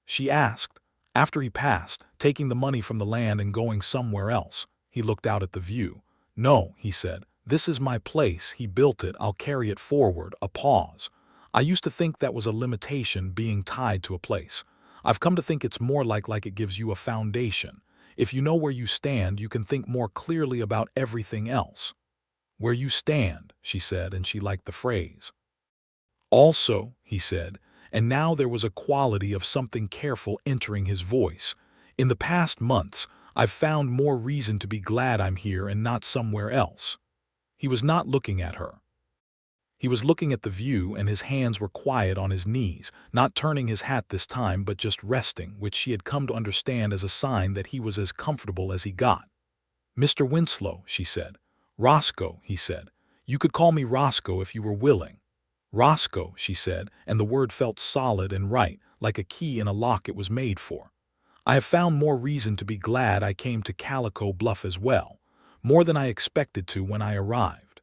S1: she asked. After he passed, taking the money from the land and going somewhere else, he looked out at the view. "No," he said, "this is my place, he built it, I'll carry it forward." A pause. "I used to think that was a limitation being tied to a place. I've come to think it's more like it gives you a foundation. If you know where you stand, you can think more clearly about everything else." "Where you stand," she said, and she liked the phrase. "Also," he said, and now there was a quality of something careful entering his voice, "in the past months, I've found more reason to be glad I'm here and not somewhere else." He was not looking at her. He was looking at the view, and his hands were quiet on his knees, not turning his hat this time but just resting, which she had come to understand as a sign that he was as comfortable as he got. "Mr. Winslow," she said. "Roscoe," he said. "You could call me Roscoe if you were willing." "Roscoe," she said, and the word felt solid and right, like a key in a lock it was made for. "I have found more reason to be glad I came to Calico Bluff as well, more than I expected to when I arrived."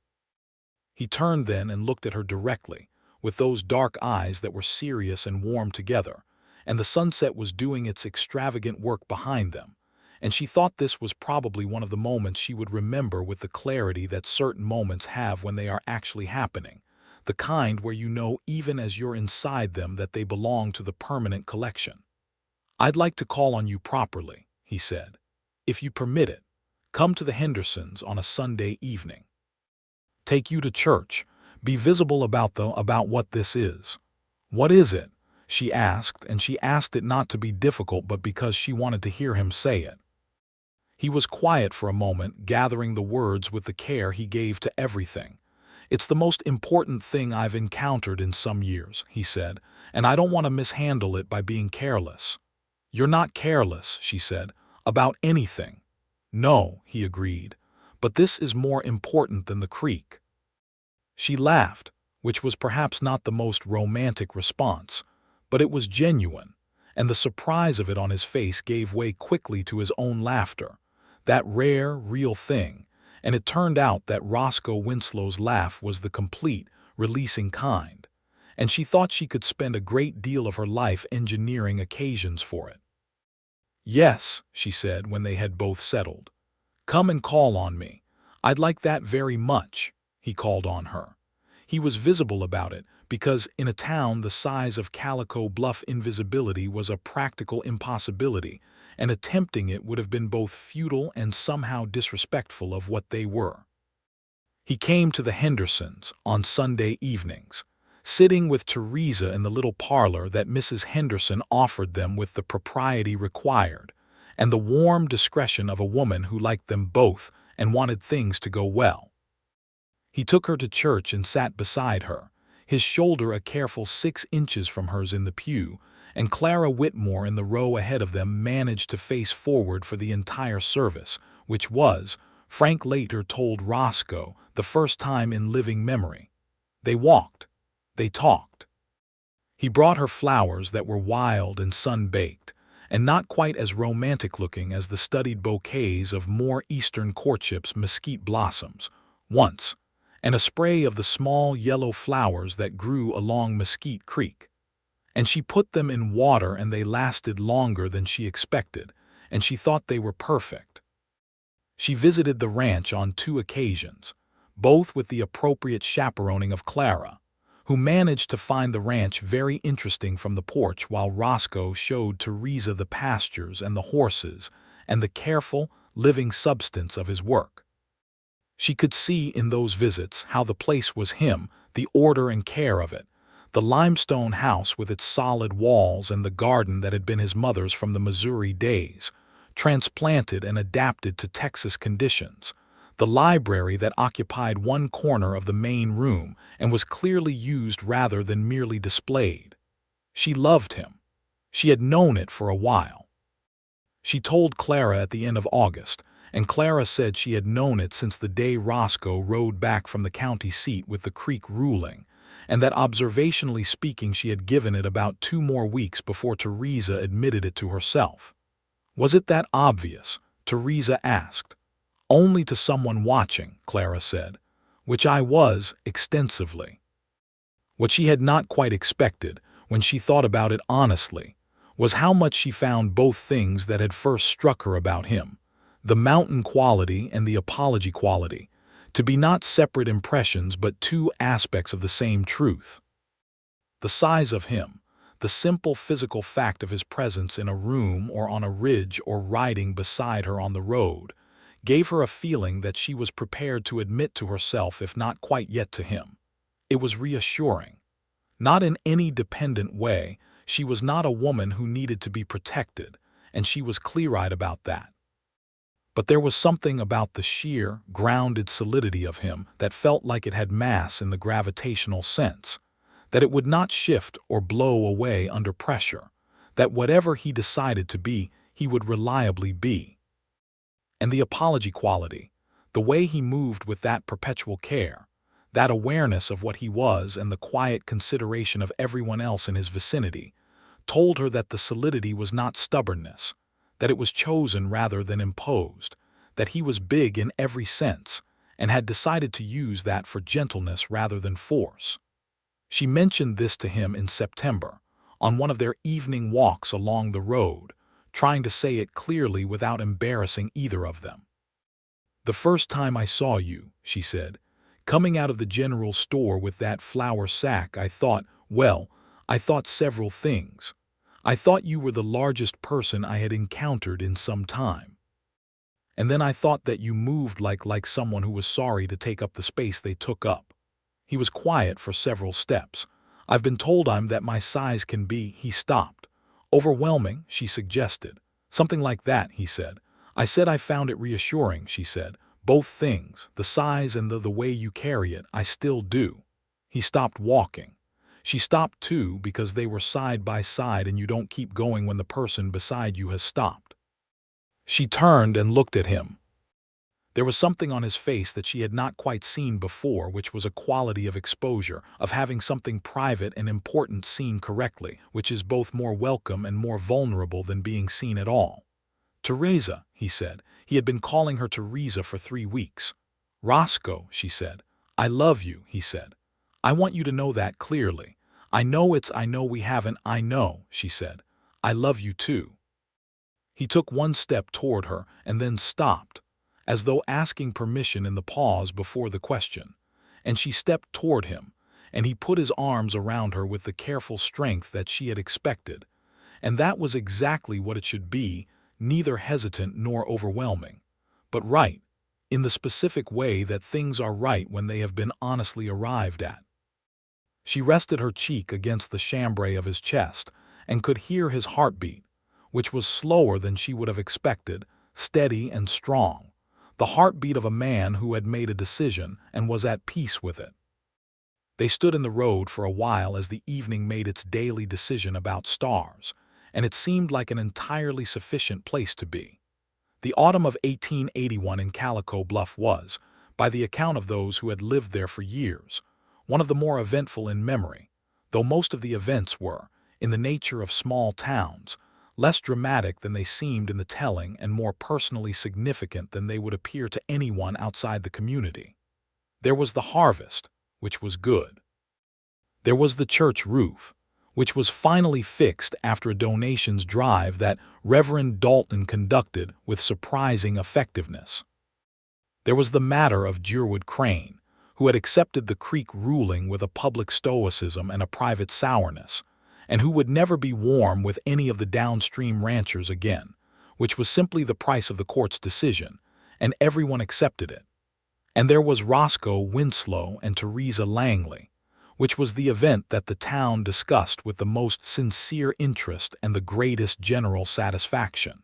S1: He turned then and looked at her directly, with those dark eyes that were serious and warm together, and the sunset was doing its extravagant work behind them, and she thought this was probably one of the moments she would remember with the clarity that certain moments have when they are actually happening, the kind where you know even as you're inside them that they belong to the permanent collection. "I'd like to call on you properly," he said. "If you permit it, come to the Hendersons on a Sunday evening. Take you to church, be visible about what this is." "What is it?" she asked, and she asked it not to be difficult but because she wanted to hear him say it. He was quiet for a moment, gathering the words with the care he gave to everything. "It's the most important thing I've encountered in some years," he said, "and I don't want to mishandle it by being careless." "You're not careless," she said, "about anything." "No," he agreed, "but this is more important than the creek." She laughed, which was perhaps not the most romantic response, but it was genuine, and the surprise of it on his face gave way quickly to his own laughter, that rare, real thing, and it turned out that Roscoe Winslow's laugh was the complete, releasing kind, and she thought she could spend a great deal of her life engineering occasions for it. "Yes," she said when they had both settled. "Come and call on me. I'd like that very much," he called on her. He was visible about it, because in a town the size of Calico Bluff invisibility was a practical impossibility, and attempting it would have been both futile and somehow disrespectful of what they were. He came to the Hendersons on Sunday evenings, sitting with Theresa in the little parlor that Mrs. Henderson offered them with the propriety required, and the warm discretion of a woman who liked them both and wanted things to go well. He took her to church and sat beside her, his shoulder a careful 6 inches from hers in the pew, and Clara Whitmore in the row ahead of them managed to face forward for the entire service, which was, Frank later told Roscoe, the first time in living memory. They walked. They talked. He brought her flowers that were wild and sun-baked, and not quite as romantic-looking as the studied bouquets of more Eastern courtships' mesquite blossoms, once, and a spray of the small yellow flowers that grew along Mesquite Creek. And she put them in water and they lasted longer than she expected, and she thought they were perfect. She visited the ranch on 2 occasions, both with the appropriate chaperoning of Clara, who managed to find the ranch very interesting from the porch while Roscoe showed Theresa the pastures and the horses and the careful, living substance of his work. She could see in those visits how the place was him, the order and care of it, the limestone house with its solid walls and the garden that had been his mother's from the Missouri days, transplanted and adapted to Texas conditions, the library that occupied one corner of the main room and was clearly used rather than merely displayed. She loved him. She had known it for a while. She told Clara at the end of August, and Clara said she had known it since the day Roscoe rode back from the county seat with the creek ruling, and that observationally speaking she had given it about 2 more weeks before Theresa admitted it to herself. Was it that obvious? Theresa asked. Only to someone watching, Clara said, which I was, extensively. What she had not quite expected, when she thought about it honestly, was how much she found both things that had first struck her about him, the mountain quality and the apology quality, to be not separate impressions but 2 aspects of the same truth. The size of him, the simple physical fact of his presence in a room or on a ridge or riding beside her on the road, gave her a feeling that she was prepared to admit to herself if not quite yet to him. It was reassuring. Not in any dependent way, she was not a woman who needed to be protected, and she was clear-eyed about that. But there was something about the sheer, grounded solidity of him that felt like it had mass in the gravitational sense, that it would not shift or blow away under pressure, that whatever he decided to be, he would reliably be. And the apology quality, the way he moved with that perpetual care, that awareness of what he was and the quiet consideration of everyone else in his vicinity, told her that the solidity was not stubbornness, that it was chosen rather than imposed, that he was big in every sense, and had decided to use that for gentleness rather than force. She mentioned this to him in September, on one of their evening walks along the road, trying to say it clearly without embarrassing either of them. "The first time I saw you," she said, "coming out of the general store with that flour sack, I thought several things. I thought you were the largest person I had encountered in some time. And then I thought that you moved like someone who was sorry to take up the space they took up." He was quiet for several steps. "I've been told that my size can be," he stopped. "Overwhelming," she suggested. "Something like that," he said. "I said I found it reassuring," she said. "Both things, the size and the way you carry it, I still do." He stopped walking. She stopped too because they were side by side and you don't keep going when the person beside you has stopped. She turned and looked at him. There was something on his face that she had not quite seen before, which was a quality of exposure, of having something private and important seen correctly, which is both more welcome and more vulnerable than being seen at all. "Theresa," he said. He had been calling her Theresa for 3 weeks. "Roscoe," she said. "I love you," he said. "I want you to know that clearly. I know we haven't, I know," she said. "I love you too." He took one step toward her and then stopped, as though asking permission in the pause before the question, and she stepped toward him, and he put his arms around her with the careful strength that she had expected, and that was exactly what it should be, neither hesitant nor overwhelming, but right, in the specific way that things are right when they have been honestly arrived at. She rested her cheek against the chambray of his chest and could hear his heartbeat, which was slower than she would have expected, steady and strong, the heartbeat of a man who had made a decision and was at peace with it. They stood in the road for a while as the evening made its daily decision about stars, and it seemed like an entirely sufficient place to be. The autumn of 1881 in Calico Bluff was, by the account of those who had lived there for years, one of the more eventful in memory, though most of the events were, in the nature of small towns, less dramatic than they seemed in the telling and more personally significant than they would appear to anyone outside the community. There was the harvest, which was good. There was the church roof, which was finally fixed after a donations drive that Reverend Dalton conducted with surprising effectiveness. There was the matter of Jerwood Crane, who had accepted the Creek ruling with a public stoicism and a private sourness, and who would never be warm with any of the downstream ranchers again, which was simply the price of the court's decision, and everyone accepted it. And there was Roscoe Winslow and Theresa Langley, which was the event that the town discussed with the most sincere interest and the greatest general satisfaction.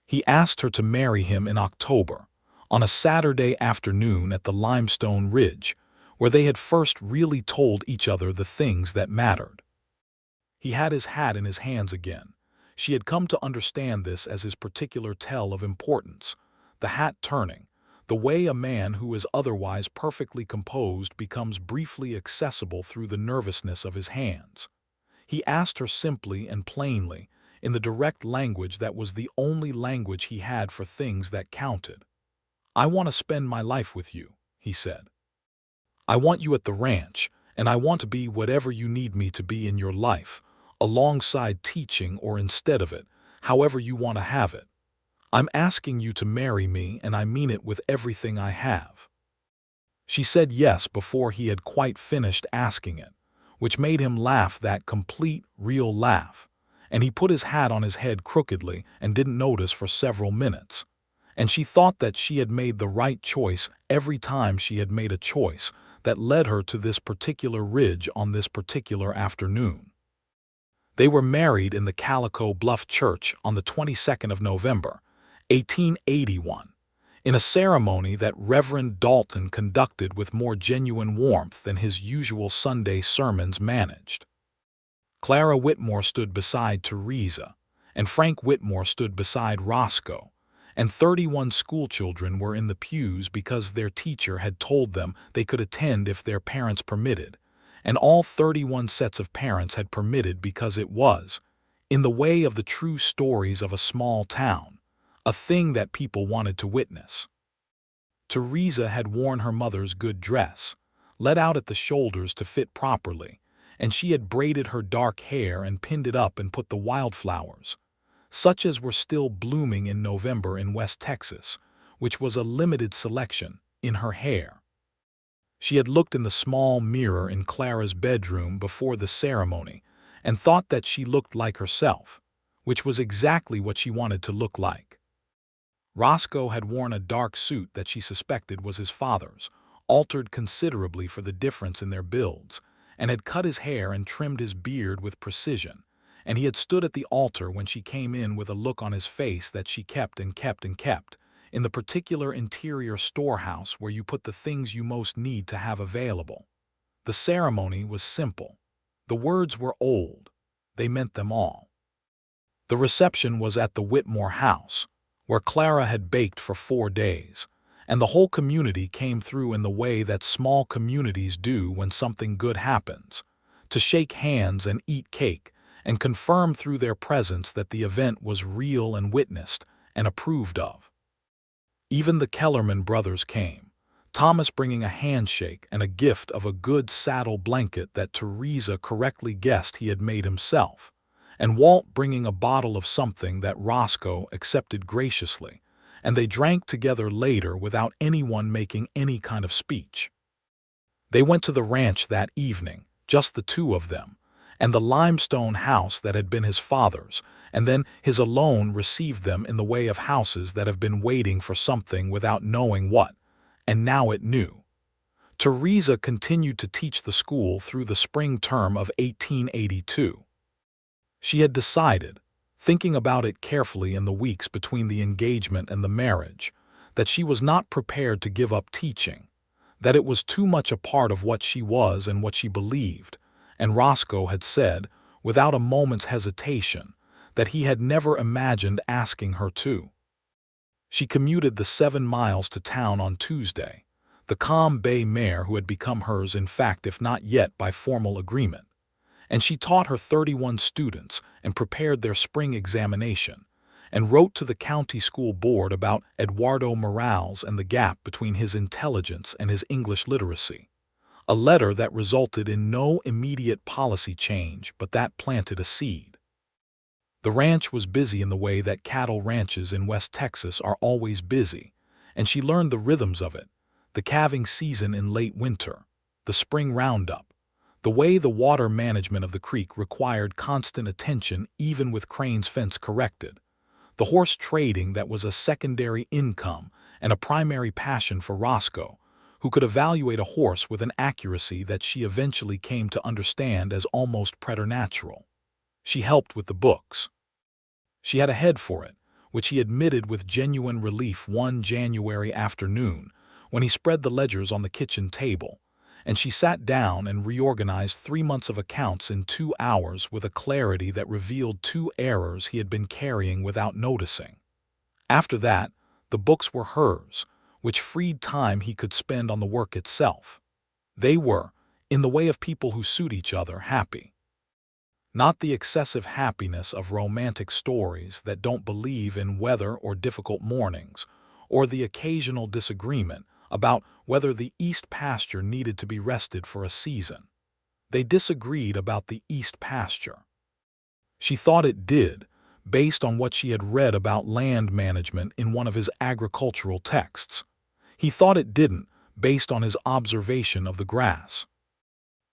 S1: He asked her to marry him in October, on a Saturday afternoon at the Limestone Ridge, where they had first really told each other the things that mattered. He had his hat in his hands again. She had come to understand this as his particular tell of importance, the hat turning, the way a man who is otherwise perfectly composed becomes briefly accessible through the nervousness of his hands. He asked her simply and plainly, in the direct language that was the only language he had for things that counted. "I want to spend my life with you," he said. "I want you at the ranch, and I want to be whatever you need me to be in your life, alongside teaching or instead of it, however you want to have it. I'm asking you to marry me, and I mean it with everything I have." She said yes before he had quite finished asking it, which made him laugh, that complete, real laugh, and he put his hat on his head crookedly and didn't notice for several minutes. And she thought that she had made the right choice every time she had made a choice that led her to this particular ridge on this particular afternoon. They were married in the Calico Bluff Church on the 22nd of November, 1881, in a ceremony that Reverend Dalton conducted with more genuine warmth than his usual Sunday sermons managed. Clara Whitmore stood beside Theresa, and Frank Whitmore stood beside Roscoe, and 31 schoolchildren were in the pews because their teacher had told them they could attend if their parents permitted, and all 31 sets of parents had permitted because it was, in the way of the true stories of a small town, a thing that people wanted to witness. Theresa had worn her mother's good dress, let out at the shoulders to fit properly, and she had braided her dark hair and pinned it up and put the wildflowers, such as were still blooming in November in West Texas, which was a limited selection, in her hair. She had looked in the small mirror in Clara's bedroom before the ceremony and thought that she looked like herself, which was exactly what she wanted to look like. Roscoe had worn a dark suit that she suspected was his father's, altered considerably for the difference in their builds, and had cut his hair and trimmed his beard with precision, and he had stood at the altar when she came in with a look on his face that she kept and kept and kept, in the particular interior storehouse where you put the things you most need to have available. The ceremony was simple. The words were old. They meant them all. The reception was at the Whitmore house, where Clara had baked for 4 days, and the whole community came through in the way that small communities do when something good happens, to shake hands and eat cake, and confirm through their presence that the event was real and witnessed and approved of. Even the Kellerman brothers came, Thomas bringing a handshake and a gift of a good saddle blanket that Theresa correctly guessed he had made himself, and Walt bringing a bottle of something that Roscoe accepted graciously, and they drank together later without anyone making any kind of speech. They went to the ranch that evening, just the two of them, and the limestone house that had been his father's, and then his alone received them in the way of houses that have been waiting for something without knowing what, and now it knew. Theresa continued to teach the school through the spring term of 1882. She had decided, thinking about it carefully in the weeks between the engagement and the marriage, that she was not prepared to give up teaching, that it was too much a part of what she was and what she believed, and Roscoe had said, without a moment's hesitation, that he had never imagined asking her to. She commuted the 7 miles to town on Tuesday, the calm bay mare who had become hers in fact if not yet by formal agreement, and she taught her 31 students and prepared their spring examination, and wrote to the county school board about Eduardo Morales and the gap between his intelligence and his English literacy, a letter that resulted in no immediate policy change but that planted a seed. The ranch was busy in the way that cattle ranches in West Texas are always busy, and she learned the rhythms of it, the calving season in late winter, the spring roundup, the way the water management of the creek required constant attention even with Crane's fence corrected, the horse trading that was a secondary income and a primary passion for Roscoe, who could evaluate a horse with an accuracy that she eventually came to understand as almost preternatural. She helped with the books. She had a head for it, which he admitted with genuine relief one January afternoon when he spread the ledgers on the kitchen table, and she sat down and reorganized 3 months of accounts in 2 hours with a clarity that revealed 2 errors he had been carrying without noticing. After that, the books were hers, which freed time he could spend on the work itself. They were, in the way of people who suit each other, happy. Not the excessive happiness of romantic stories that don't believe in weather or difficult mornings, or the occasional disagreement about whether the east pasture needed to be rested for a season. They disagreed about the east pasture. She thought it did, based on what she had read about land management in one of his agricultural texts. He thought it didn't, based on his observation of the grass.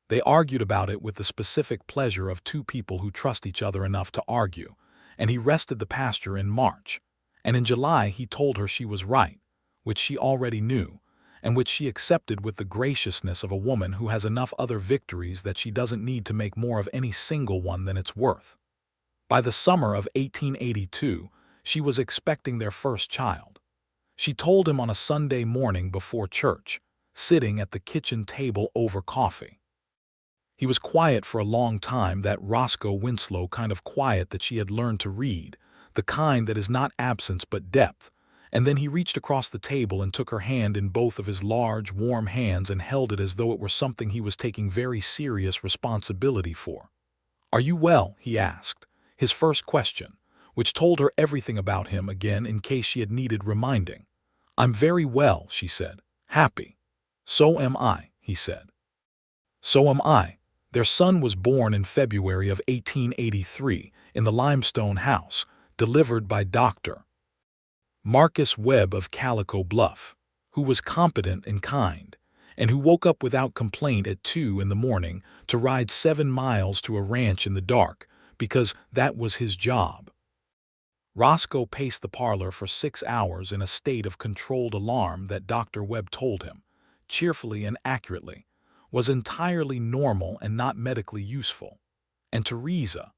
S1: They argued about it with the specific pleasure of 2 people who trust each other enough to argue, and he rested the pasture in March, and in July he told her she was right, which she already knew, and which she accepted with the graciousness of a woman who has enough other victories that she doesn't need to make more of any single one than it's worth. By the summer of 1882, she was expecting their first child. She told him on a Sunday morning before church, sitting at the kitchen table over coffee. He was quiet for a long time, that Roscoe Winslow kind of quiet that she had learned to read, the kind that is not absence but depth, and then he reached across the table and took her hand in both of his large, warm hands and held it as though it were something he was taking very serious responsibility for. "Are you well?" he asked, his first question, which told her everything about him again in case she had needed reminding. "I'm very well," she said. "Happy." "So am I," he said. "So am I." Their son was born in February of 1883 in the limestone house, delivered by Dr. Marcus Webb of Calico Bluff, who was competent and kind, and who woke up without complaint at 2 in the morning to ride 7 miles to a ranch in the dark, because that was his job. Roscoe paced the parlor for 6 hours in a state of controlled alarm that Dr. Webb told him, cheerfully and accurately, was entirely normal and not medically useful. And Theresa,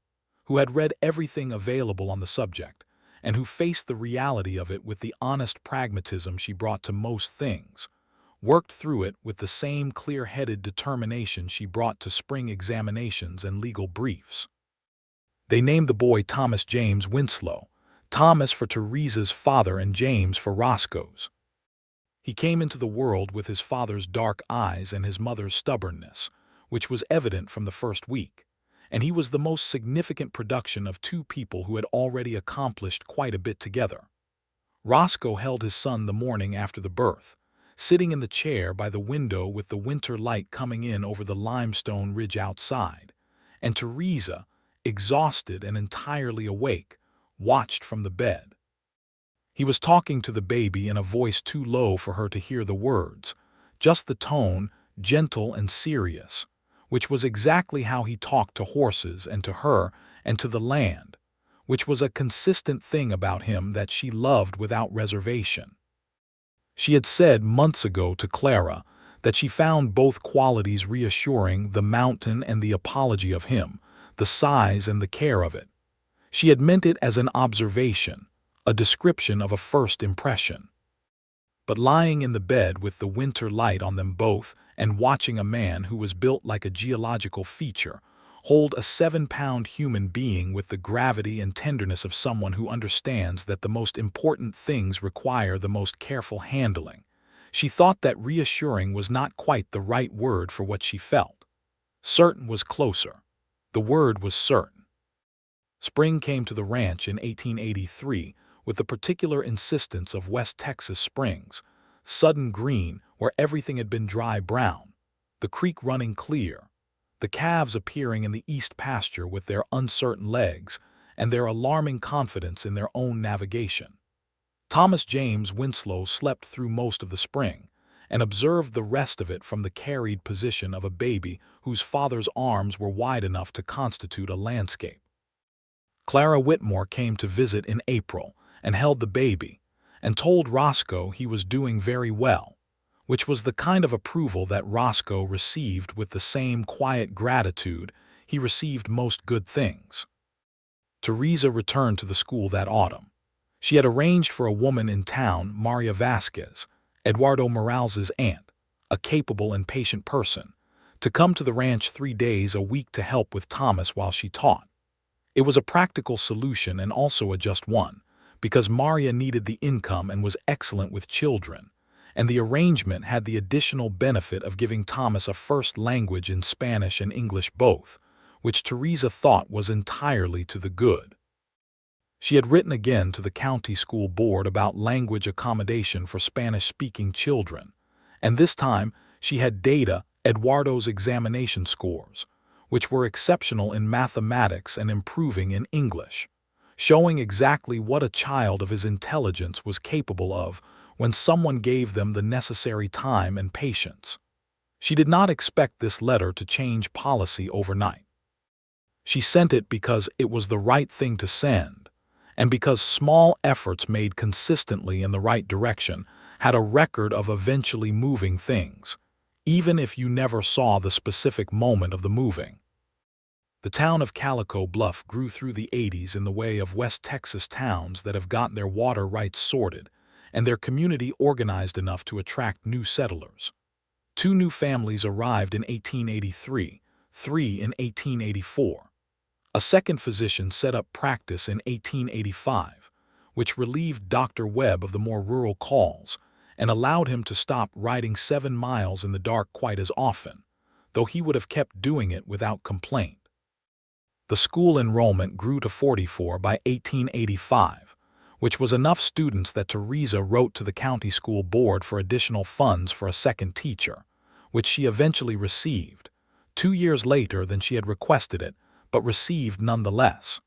S1: who had read everything available on the subject, and who faced the reality of it with the honest pragmatism she brought to most things, worked through it with the same clear-headed determination she brought to spring examinations and legal briefs. They named the boy Thomas James Winslow, Thomas for Theresa's father and James for Roscoe's. He came into the world with his father's dark eyes and his mother's stubbornness, which was evident from the first week, and he was the most significant production of 2 people who had already accomplished quite a bit together. Roscoe held his son the morning after the birth, sitting in the chair by the window with the winter light coming in over the limestone ridge outside, and Theresa, exhausted and entirely awake, watched from the bed. He was talking to the baby in a voice too low for her to hear the words, just the tone, gentle and serious, which was exactly how he talked to horses and to her and to the land, which was a consistent thing about him that she loved without reservation. She had said months ago to Clara that she found both qualities reassuring, the mountain and the apology of him, the size and the care of it. She had meant it as an observation, a description of a first impression. But lying in the bed with the winter light on them both and watching a man who was built like a geological feature hold a 7-pound human being with the gravity and tenderness of someone who understands that the most important things require the most careful handling, she thought that reassuring was not quite the right word for what she felt. Certain was closer. The word was certain. Spring came to the ranch in 1883 with the particular insistence of West Texas springs, sudden green where everything had been dry brown, the creek running clear, the calves appearing in the east pasture with their uncertain legs and their alarming confidence in their own navigation. Thomas James Winslow slept through most of the spring and observed the rest of it from the carried position of a baby whose father's arms were wide enough to constitute a landscape. Clara Whitmore came to visit in April and held the baby and told Roscoe he was doing very well, which was the kind of approval that Roscoe received with the same quiet gratitude he received most good things. Theresa returned to the school that autumn. She had arranged for a woman in town, Maria Vasquez, Eduardo Morales's aunt, a capable and patient person, to come to the ranch 3 days a week to help with Thomas while she taught. It was a practical solution and also a just one, because Maria needed the income and was excellent with children, and the arrangement had the additional benefit of giving Thomas a first language in Spanish and English both, which Theresa thought was entirely to the good. She had written again to the county school board about language accommodation for Spanish-speaking children, and this time she had data, Eduardo's examination scores, which were exceptional in mathematics and improving in English, showing exactly what a child of his intelligence was capable of when someone gave them the necessary time and patience. She did not expect this letter to change policy overnight. She sent it because it was the right thing to send, and because small efforts made consistently in the right direction had a record of eventually moving things, even if you never saw the specific moment of the moving. The town of Calico Bluff grew through the 80s in the way of West Texas towns that have gotten their water rights sorted and their community organized enough to attract new settlers. 2 new families arrived in 1883, 3 in 1884. A second physician set up practice in 1885, which relieved Dr. Webb of the more rural calls and allowed him to stop riding 7 miles in the dark quite as often, though he would have kept doing it without complaint. The school enrollment grew to 44 by 1885, which was enough students that Theresa wrote to the county school board for additional funds for a second teacher, which she eventually received, 2 years later than she had requested it, but received nonetheless.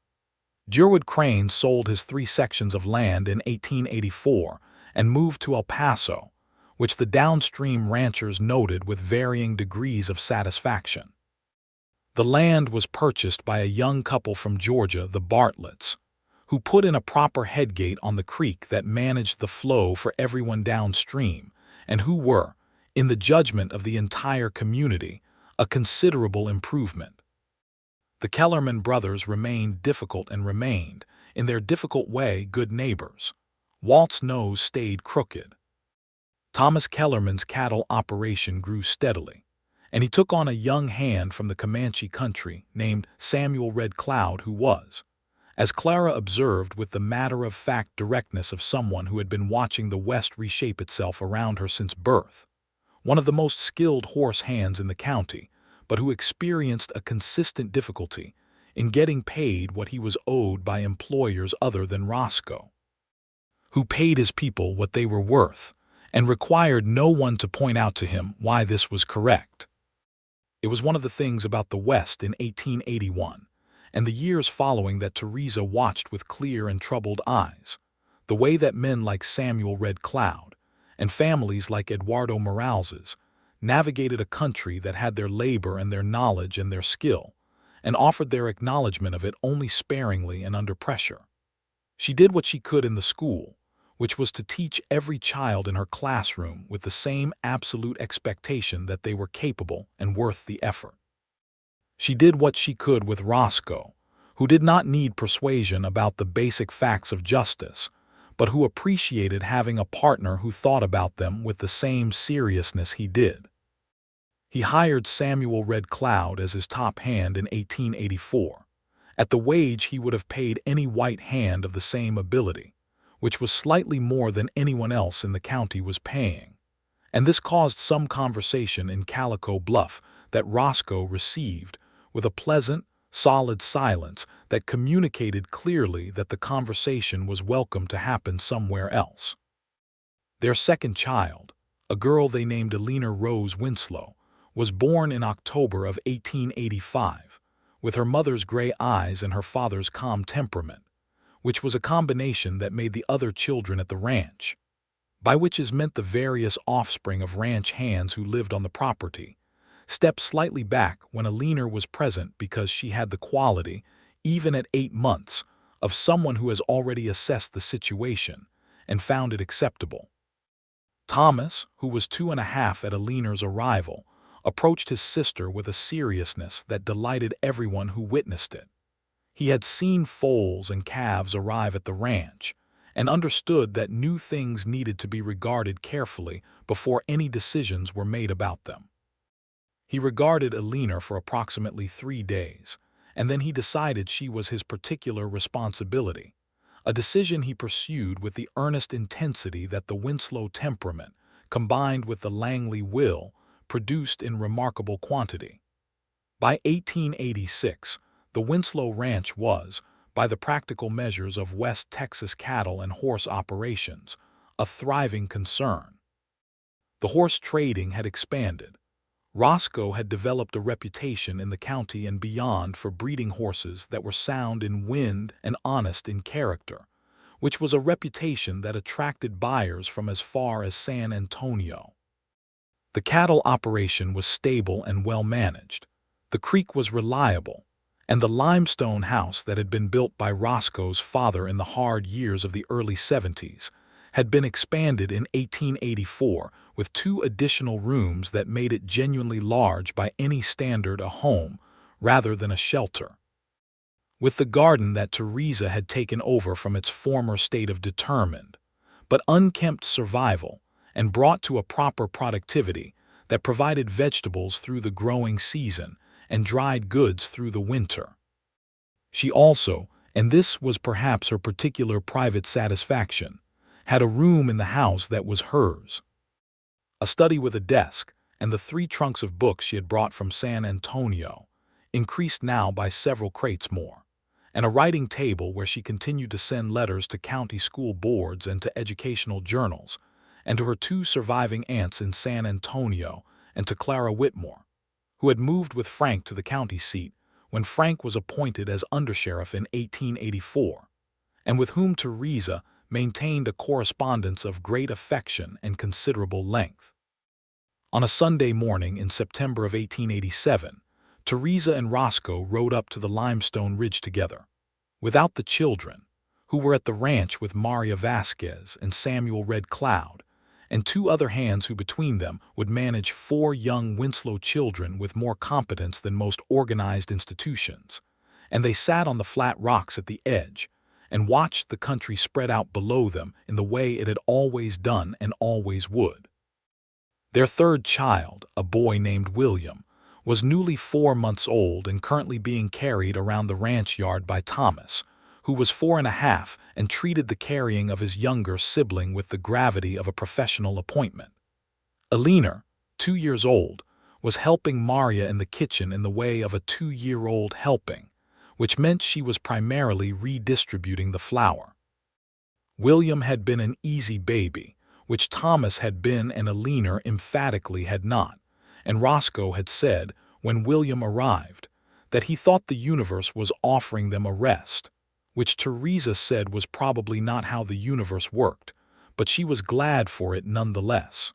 S1: Durwood Crane sold his 3 sections of land in 1884 and moved to El Paso, which the downstream ranchers noted with varying degrees of satisfaction. The land was purchased by a young couple from Georgia, the Bartletts, who put in a proper headgate on the creek that managed the flow for everyone downstream, and who were, in the judgment of the entire community, a considerable improvement. The Kellerman brothers remained difficult and remained, in their difficult way, good neighbors. Walt's nose stayed crooked. Thomas Kellerman's cattle operation grew steadily, and he took on a young hand from the Comanche country named Samuel Red Cloud, who was, as Clara observed with the matter-of-fact directness of someone who had been watching the West reshape itself around her since birth, one of the most skilled horse hands in the county, but who experienced a consistent difficulty in getting paid what he was owed by employers other than Roscoe, who paid his people what they were worth and required no one to point out to him why this was correct. It was one of the things about the West in 1881 and the years following that Theresa watched with clear and troubled eyes, the way that men like Samuel Red Cloud and families like Eduardo Morales's navigated a country that had their labor and their knowledge and their skill, and offered their acknowledgement of it only sparingly and under pressure. She did what she could in the school, which was to teach every child in her classroom with the same absolute expectation that they were capable and worth the effort. She did what she could with Roscoe, who did not need persuasion about the basic facts of justice, but who appreciated having a partner who thought about them with the same seriousness he did. He hired Samuel Red Cloud as his top hand in 1884, at the wage he would have paid any white hand of the same ability, which was slightly more than anyone else in the county was paying. And this caused some conversation in Calico Bluff that Roscoe received with a pleasant, solid silence that communicated clearly that the conversation was welcome to happen somewhere else. Their second child, a girl they named Eleanor Rose Winslow, was born in October of 1885, with her mother's gray eyes and her father's calm temperament, which was a combination that made the other children at the ranch, by which is meant the various offspring of ranch hands who lived on the property, step slightly back when Eleanor was present because she had the quality, even at 8 months, of someone who has already assessed the situation and found it acceptable. Thomas, who was 2.5 at Eleanor's arrival, approached his sister with a seriousness that delighted everyone who witnessed it. He had seen foals and calves arrive at the ranch, and understood that new things needed to be regarded carefully before any decisions were made about them. He regarded Eleanor for approximately 3 days, and then he decided she was his particular responsibility, a decision he pursued with the earnest intensity that the Winslow temperament, combined with the Langley will, produced in remarkable quantity. By 1886, the Winslow Ranch was, by the practical measures of West Texas cattle and horse operations, a thriving concern. The horse trading had expanded. Roscoe had developed a reputation in the county and beyond for breeding horses that were sound in wind and honest in character, which was a reputation that attracted buyers from as far as San Antonio. The cattle operation was stable and well managed. The creek was reliable, and the limestone house that had been built by Roscoe's father in the hard years of the early 70s had been expanded in 1884 with 2 additional rooms that made it genuinely large by any standard a home rather than a shelter. With the garden that Theresa had taken over from its former state of determined but unkempt survival and brought to a proper productivity that provided vegetables through the growing season and dried goods through the winter. She also, and this was perhaps her particular private satisfaction, had a room in the house that was hers. A study with a desk and the 3 trunks of books she had brought from San Antonio, increased now by several crates more, and a writing table where she continued to send letters to county school boards and to educational journals, and to her 2 surviving aunts in San Antonio and to Clara Whitmore, who had moved with Frank to the county seat when Frank was appointed as undersheriff in 1884, and with whom Theresa maintained a correspondence of great affection and considerable length. On a Sunday morning in September of 1887, Theresa and Roscoe rode up to the Limestone Ridge together, without the children, who were at the ranch with Maria Vasquez and Samuel Red Cloud, and 2 other hands who between them would manage 4 young Winslow children with more competence than most organized institutions, and they sat on the flat rocks at the edge and watched the country spread out below them in the way it had always done and always would. Their third child, a boy named William, was newly 4 months old and currently being carried around the ranch yard by Thomas, who was 4.5 and treated the carrying of his younger sibling with the gravity of a professional appointment. Eleanor, 2 years old, was helping Maria in the kitchen in the way of a 2-year-old helping, which meant she was primarily redistributing the flour. William had been an easy baby, which Thomas had been and Eleanor emphatically had not, and Roscoe had said, when William arrived, that he thought the universe was offering them a rest, which Theresa said was probably not how the universe worked, but she was glad for it nonetheless.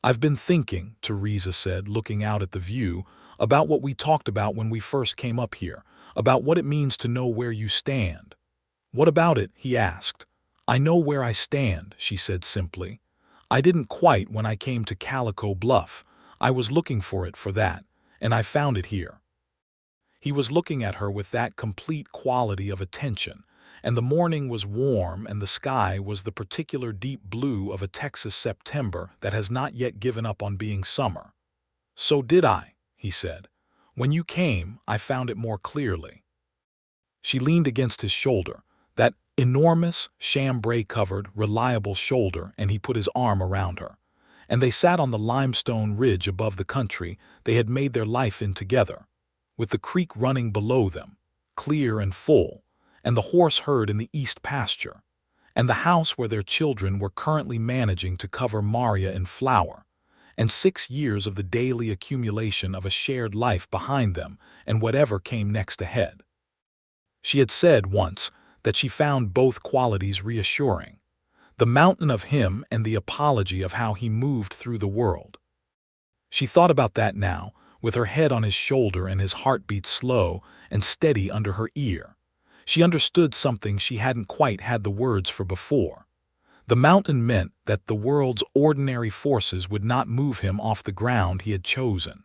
S1: "I've been thinking," Theresa said, looking out at the view, "about what we talked about when we first came up here, about what it means to know where you stand." "What about it?" he asked. "I know where I stand," she said simply. "I didn't quite when I came to Calico Bluff. I was looking for it for that, and I found it here." He was looking at her with that complete quality of attention and the morning was warm and the sky was the particular deep blue of a Texas September that has not yet given up on being summer. "So did I," he said. "When you came, I found it more clearly." She leaned against his shoulder, that enormous, chambray-covered, reliable shoulder, and he put his arm around her. And they sat on the limestone ridge above the country they had made their life in together, with the creek running below them, clear and full, and the horse herd in the east pasture, and the house where their children were currently managing to cover Maria in flower, and 6 years of the daily accumulation of a shared life behind them and whatever came next ahead. She had said once that she found both qualities reassuring, the mountain of him and the apology of how he moved through the world. She thought about that now, with her head on his shoulder and his heartbeat slow and steady under her ear. She understood something she hadn't quite had the words for before. The mountain meant that the world's ordinary forces would not move him off the ground he had chosen.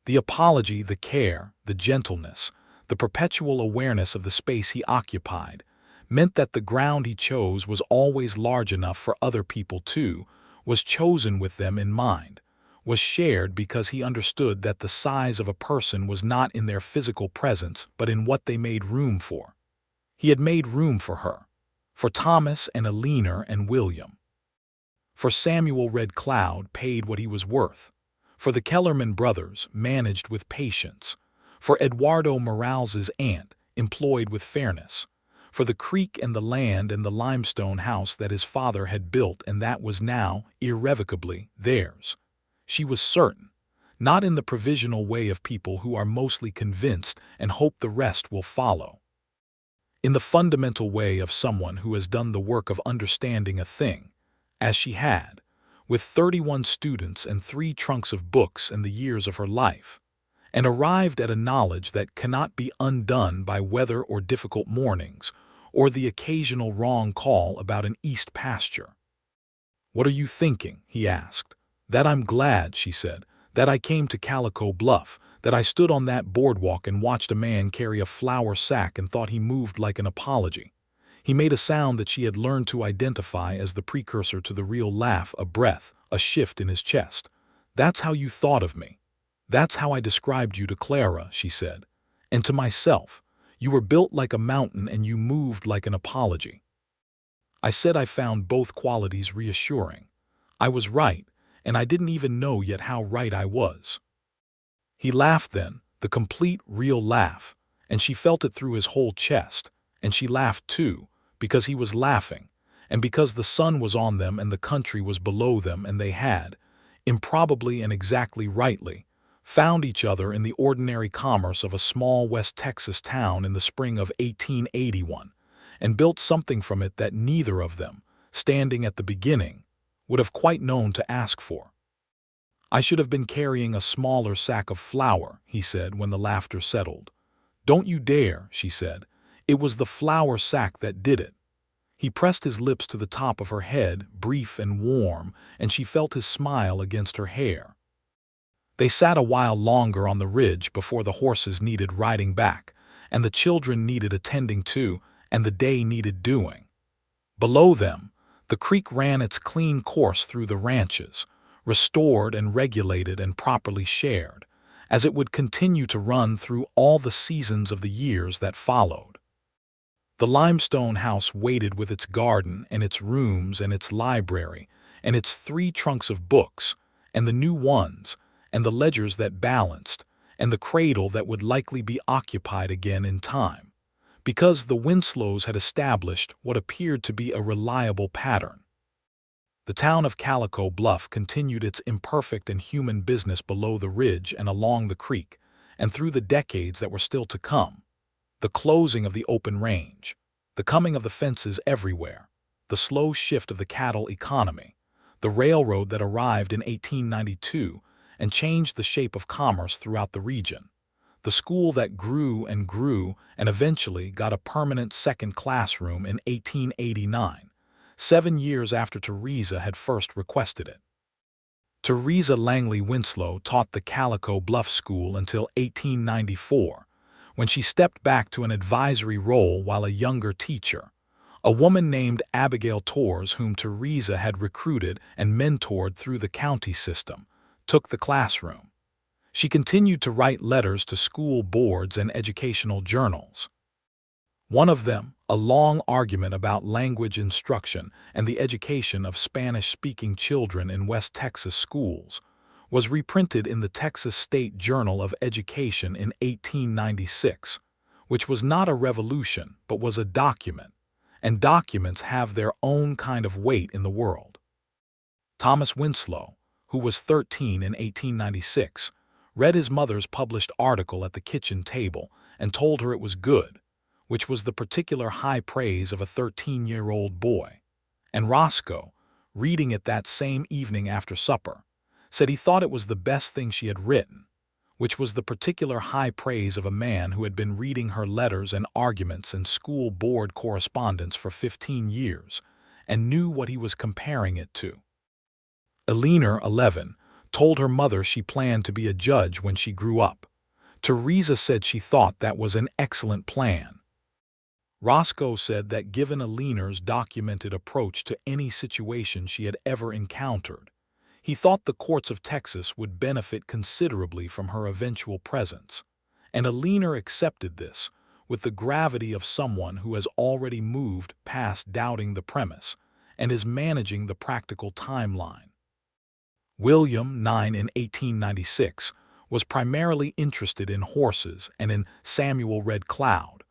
S1: The apology, the care, the gentleness, the perpetual awareness of the space he occupied, meant that the ground he chose was always large enough for other people too, was chosen with them in mind, was shared because he understood that the size of a person was not in their physical presence but in what they made room for. He had made room for her, for Thomas and Eleanor and William. For Samuel Red Cloud paid what he was worth, for the Kellerman brothers managed with patience, for Eduardo Morales's aunt employed with fairness, for the creek and the land and the limestone house that his father had built and that was now, irrevocably, theirs. She was certain, not in the provisional way of people who are mostly convinced and hope the rest will follow. In the fundamental way of someone who has done the work of understanding a thing, as she had, with 31 students and 3 trunks of books and the years of her life, and arrived at a knowledge that cannot be undone by weather or difficult mornings, or the occasional wrong call about an east pasture. "What are you thinking?" he asked. "That I'm glad," she said, "that I came to Calico Bluff, that I stood on that boardwalk and watched a man carry a flour sack and thought he moved like an apology." He made a sound that she had learned to identify as the precursor to the real laugh, a breath, a shift in his chest. "That's how you thought of me. That's how I described you to Clara," she said, "and to myself. You were built like a mountain and you moved like an apology." I said I found both qualities reassuring. I was right, and I didn't even know yet how right I was. He laughed then, the complete, real laugh, and she felt it through his whole chest, and she laughed too, because he was laughing, and because the sun was on them and the country was below them and they had, improbably and exactly rightly, found each other in the ordinary commerce of a small West Texas town in the spring of 1881, and built something from it that neither of them, standing at the beginning, would have quite known to ask for. "I should have been carrying a smaller sack of flour," he said when the laughter settled. "Don't you dare," she said. "It was the flour sack that did it." He pressed his lips to the top of her head, brief and warm, and she felt his smile against her hair. They sat a while longer on the ridge before the horses needed riding back, and the children needed attending to, and the day needed doing. Below them, the creek ran its clean course through the ranches, restored and regulated and properly shared, as it would continue to run through all the seasons of the years that followed. The limestone house waited with its garden and its rooms and its library and its 3 trunks of books, and the new ones, and the ledgers that balanced, and the cradle that would likely be occupied again in time, because the Winslows had established what appeared to be a reliable pattern. The town of Calico Bluff continued its imperfect and human business below the ridge and along the creek, and through the decades that were still to come. The closing of the open range, the coming of the fences everywhere, the slow shift of the cattle economy, the railroad that arrived in 1892 and changed the shape of commerce throughout the region, the school that grew and grew and eventually got a permanent second classroom in 1889, 7 years after Theresa had first requested it. Theresa Langley Winslow taught the Calico Bluff School until 1894, when she stepped back to an advisory role while a younger teacher, a woman named Abigail Torres, whom Theresa had recruited and mentored through the county system, took the classroom. She continued to write letters to school boards and educational journals. One of them, a long argument about language instruction and the education of Spanish-speaking children in West Texas schools, was reprinted in the Texas State Journal of Education in 1896, which was not a revolution but was a document, and documents have their own kind of weight in the world. Thomas Winslow, who was 13 in 1896, read his mother's published article at the kitchen table and told her it was good, which was the particular high praise of a 13-year-old boy. And Roscoe, reading it that same evening after supper, said he thought it was the best thing she had written, which was the particular high praise of a man who had been reading her letters and arguments and school board correspondence for 15 years and knew what he was comparing it to. Eleanor, 11, told her mother she planned to be a judge when she grew up. Theresa said she thought that was an excellent plan. Roscoe said that given Eleanor's documented approach to any situation she had ever encountered, he thought the courts of Texas would benefit considerably from her eventual presence, and Eleanor accepted this with the gravity of someone who has already moved past doubting the premise and is managing the practical timeline. William, 9 in 1896, was primarily interested in horses and in Samuel Red Cloud,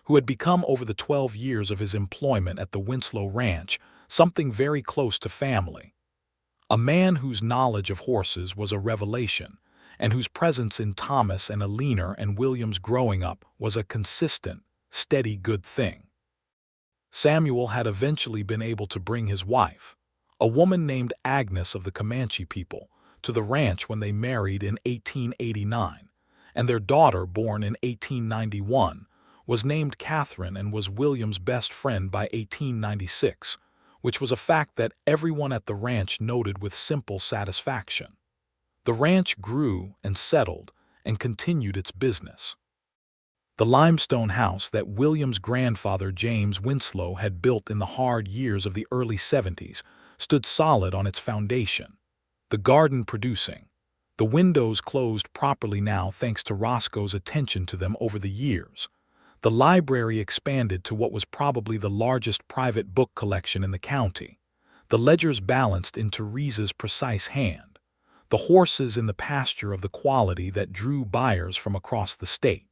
S1: who had become over the 12 years of his employment at the Winslow Ranch something very close to family. A man whose knowledge of horses was a revelation, and whose presence in Thomas and Eleanor and William's growing up was a consistent, steady good thing. Samuel had eventually been able to bring his wife, a woman named Agnes of the Comanche people, to the ranch when they married in 1889, and their daughter, born in 1891, was named Catherine and was William's best friend by 1896, which was a fact that everyone at the ranch noted with simple satisfaction. The ranch grew and settled and continued its business. The limestone house that William's grandfather James Winslow had built in the hard years of the early 70s stood solid on its foundation, the garden producing, the windows closed properly now thanks to Roscoe's attention to them over the years. The library expanded to what was probably the largest private book collection in the county, the ledgers balanced in Theresa's precise hand, the horses in the pasture of the quality that drew buyers from across the state.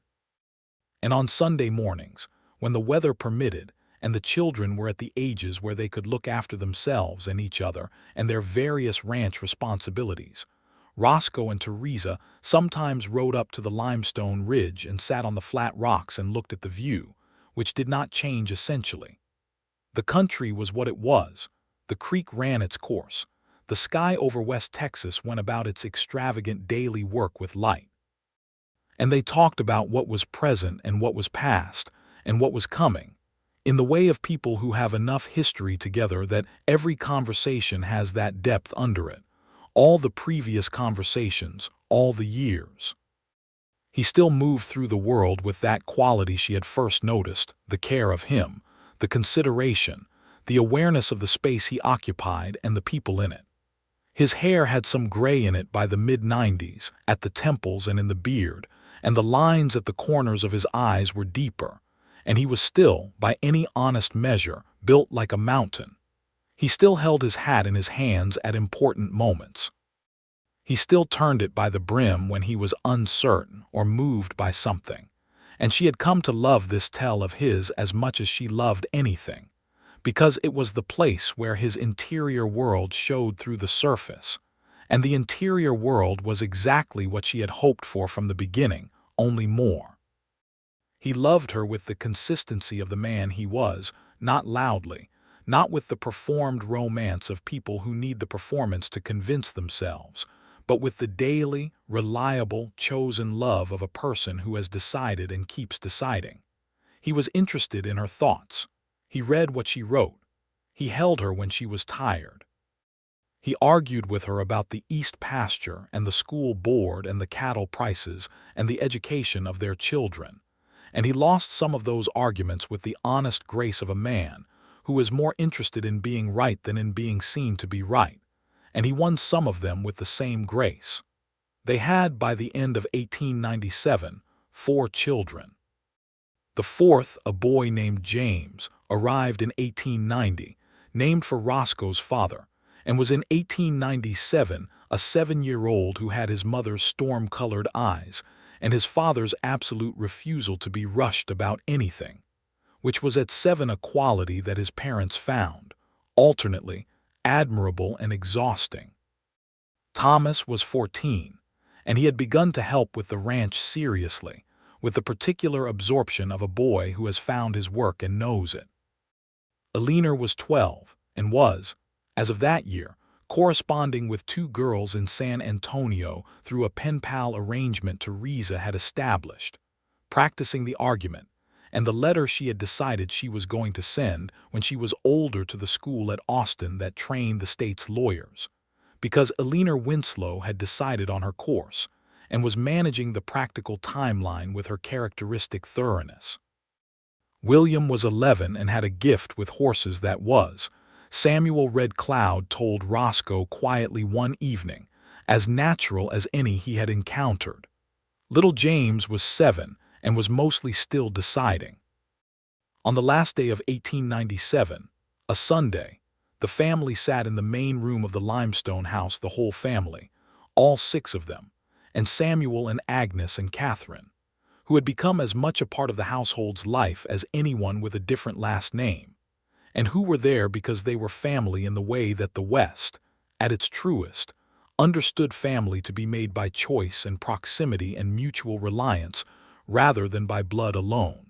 S1: And on Sunday mornings, when the weather permitted and the children were at the ages where they could look after themselves and each other and their various ranch responsibilities, Roscoe and Theresa sometimes rode up to the limestone ridge and sat on the flat rocks and looked at the view, which did not change essentially. The country was what it was, the creek ran its course, the sky over West Texas went about its extravagant daily work with light. And they talked about what was present and what was past and what was coming, in the way of people who have enough history together that every conversation has that depth under it. All the previous conversations, all the years. He still moved through the world with that quality she had first noticed, the care of him, the consideration, the awareness of the space he occupied and the people in it. His hair had some gray in it by the mid-90s, at the temples and in the beard, and the lines at the corners of his eyes were deeper, and he was still, by any honest measure, built like a mountain. He still held his hat in his hands at important moments. He still turned it by the brim when he was uncertain or moved by something, and she had come to love this tell of his as much as she loved anything, because it was the place where his interior world showed through the surface, and the interior world was exactly what she had hoped for from the beginning, only more. He loved her with the consistency of the man he was, not loudly, not with the performed romance of people who need the performance to convince themselves, but with the daily, reliable, chosen love of a person who has decided and keeps deciding. He was interested in her thoughts. He read what she wrote. He held her when she was tired. He argued with her about the East pasture and the school board and the cattle prices and the education of their children, and he lost some of those arguments with the honest grace of a man who is more interested in being right than in being seen to be right, and he won some of them with the same grace. They had, by the end of 1897, 4 children. The fourth, a boy named James, arrived in 1890, named for Roscoe's father, and was in 1897 a 7-year-old who had his mother's storm-colored eyes and his father's absolute refusal to be rushed about anything, which was at 7 a quality that his parents found, alternately, admirable and exhausting. Thomas was 14, and he had begun to help with the ranch seriously, with the particular absorption of a boy who has found his work and knows it. Eleanor was 12, and was, as of that year, corresponding with 2 girls in San Antonio through a pen-pal arrangement Theresa had established, practicing the argument, and the letter she had decided she was going to send when she was older to the school at Austin that trained the state's lawyers, because Eleanor Winslow had decided on her course and was managing the practical timeline with her characteristic thoroughness. William was 11 and had a gift with horses that was, Samuel Red Cloud told Roscoe quietly one evening, as natural as any he had encountered. Little James was 7 and was mostly still deciding. On the last day of 1897, a Sunday, the family sat in the main room of the limestone house, the whole family, all 6 of them, and Samuel and Agnes and Catherine, who had become as much a part of the household's life as anyone with a different last name, and who were there because they were family in the way that the West, at its truest, understood family to be made by choice and proximity and mutual reliance rather than by blood alone.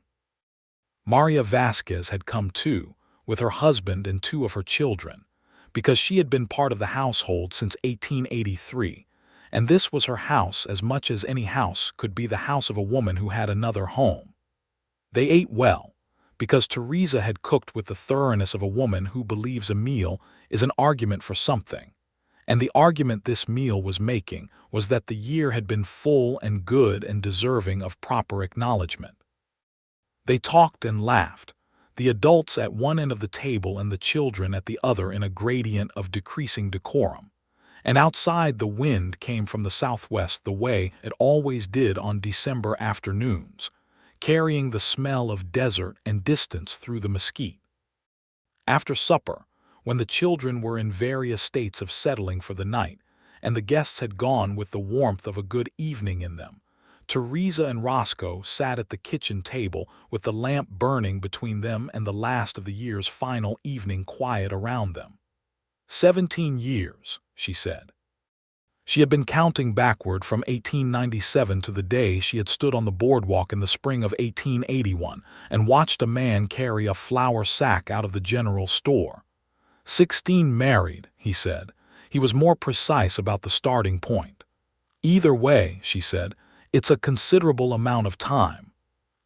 S1: Maria Vasquez had come too, with her husband and 2 of her children, because she had been part of the household since 1883, and this was her house as much as any house could be the house of a woman who had another home. They ate well, because Theresa had cooked with the thoroughness of a woman who believes a meal is an argument for something, and the argument this meal was making was that the year had been full and good and deserving of proper acknowledgement. They talked and laughed, the adults at one end of the table and the children at the other in a gradient of decreasing decorum, and outside the wind came from the southwest the way it always did on December afternoons, carrying the smell of desert and distance through the mesquite. After supper, when the children were in various states of settling for the night, and the guests had gone with the warmth of a good evening in them, Theresa and Roscoe sat at the kitchen table with the lamp burning between them and the last of the year's final evening quiet around them. 17 years, she said. She had been counting backward from 1897 to the day she had stood on the boardwalk in the spring of 1881 and watched a man carry a flour sack out of the general store. 16 married, he said. He was more precise about the starting point. Either way, she said, it's a considerable amount of time.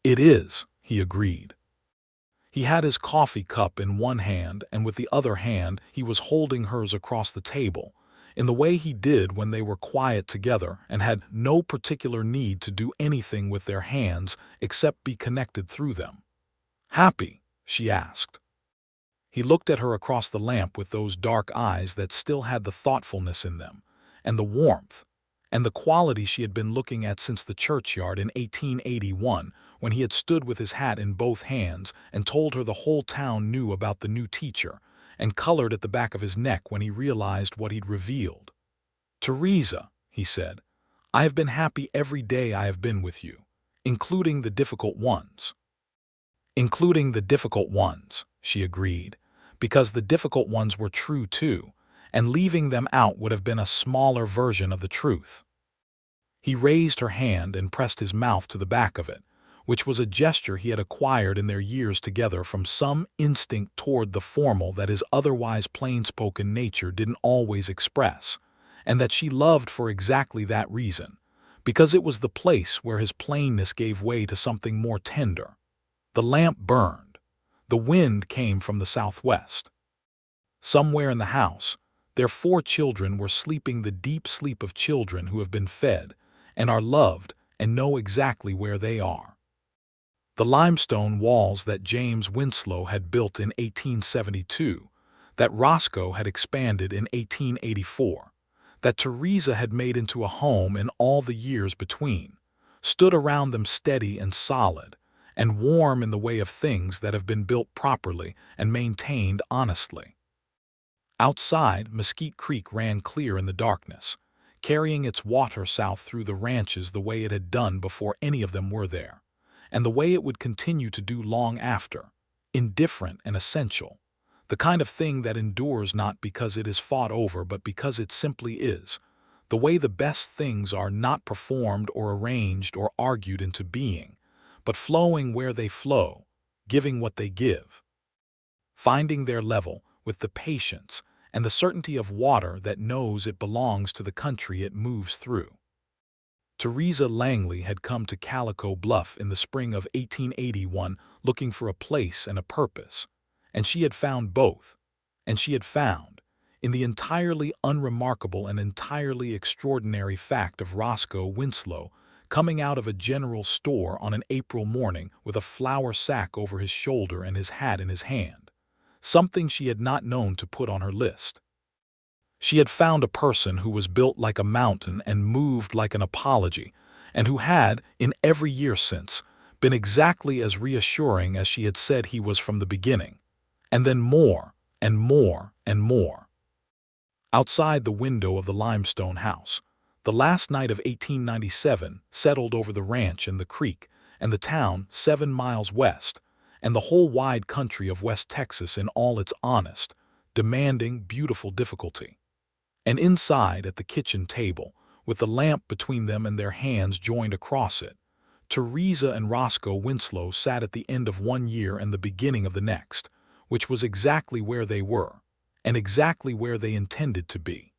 S1: It is, he agreed. He had his coffee cup in one hand, and with the other hand he was holding hers across the table, in the way he did when they were quiet together and had no particular need to do anything with their hands except be connected through them. Happy? She asked. He looked at her across the lamp with those dark eyes that still had the thoughtfulness in them, and the warmth, and the quality she had been looking at since the churchyard in 1881, when he had stood with his hat in both hands and told her the whole town knew about the new teacher, and colored at the back of his neck when he realized what he'd revealed. "Theresa," he said, "I have been happy every day I have been with you, including the difficult ones." "Including the difficult ones," she agreed, because the difficult ones were true too, and leaving them out would have been a smaller version of the truth. He raised her hand and pressed his mouth to the back of it, which was a gesture he had acquired in their years together from some instinct toward the formal that his otherwise plain-spoken nature didn't always express, and that she loved for exactly that reason, because it was the place where his plainness gave way to something more tender. The lamp burned. The wind came from the southwest. Somewhere in the house, their 4 children were sleeping the deep sleep of children who have been fed and are loved and know exactly where they are. The limestone walls that James Winslow had built in 1872, that Roscoe had expanded in 1884, that Theresa had made into a home in all the years between, stood around them steady and solid, and warm in the way of things that have been built properly and maintained honestly. Outside, Mesquite Creek ran clear in the darkness, carrying its water south through the ranches the way it had done before any of them were there, and the way it would continue to do long after, indifferent and essential, the kind of thing that endures not because it is fought over but because it simply is, the way the best things are not performed or arranged or argued into being, but flowing where they flow, giving what they give, finding their level with the patience and the certainty of water that knows it belongs to the country it moves through. Theresa Langley had come to Calico Bluff in the spring of 1881 looking for a place and a purpose, and she had found both, and she had found, in the entirely unremarkable and entirely extraordinary fact of Roscoe Winslow coming out of a general store on an April morning with a flour sack over his shoulder and his hat in his hand, something she had not known to put on her list. She had found a person who was built like a mountain and moved like an apology, and who had, in every year since, been exactly as reassuring as she had said he was from the beginning, and then more and more and more. Outside the window of the limestone house, the last night of 1897 settled over the ranch and the creek and the town 7 miles west, and the whole wide country of West Texas in all its honest, demanding, beautiful difficulty. And inside at the kitchen table, with the lamp between them and their hands joined across it, Theresa and Roscoe Winslow sat at the end of one year and the beginning of the next, which was exactly where they were, and exactly where they intended to be.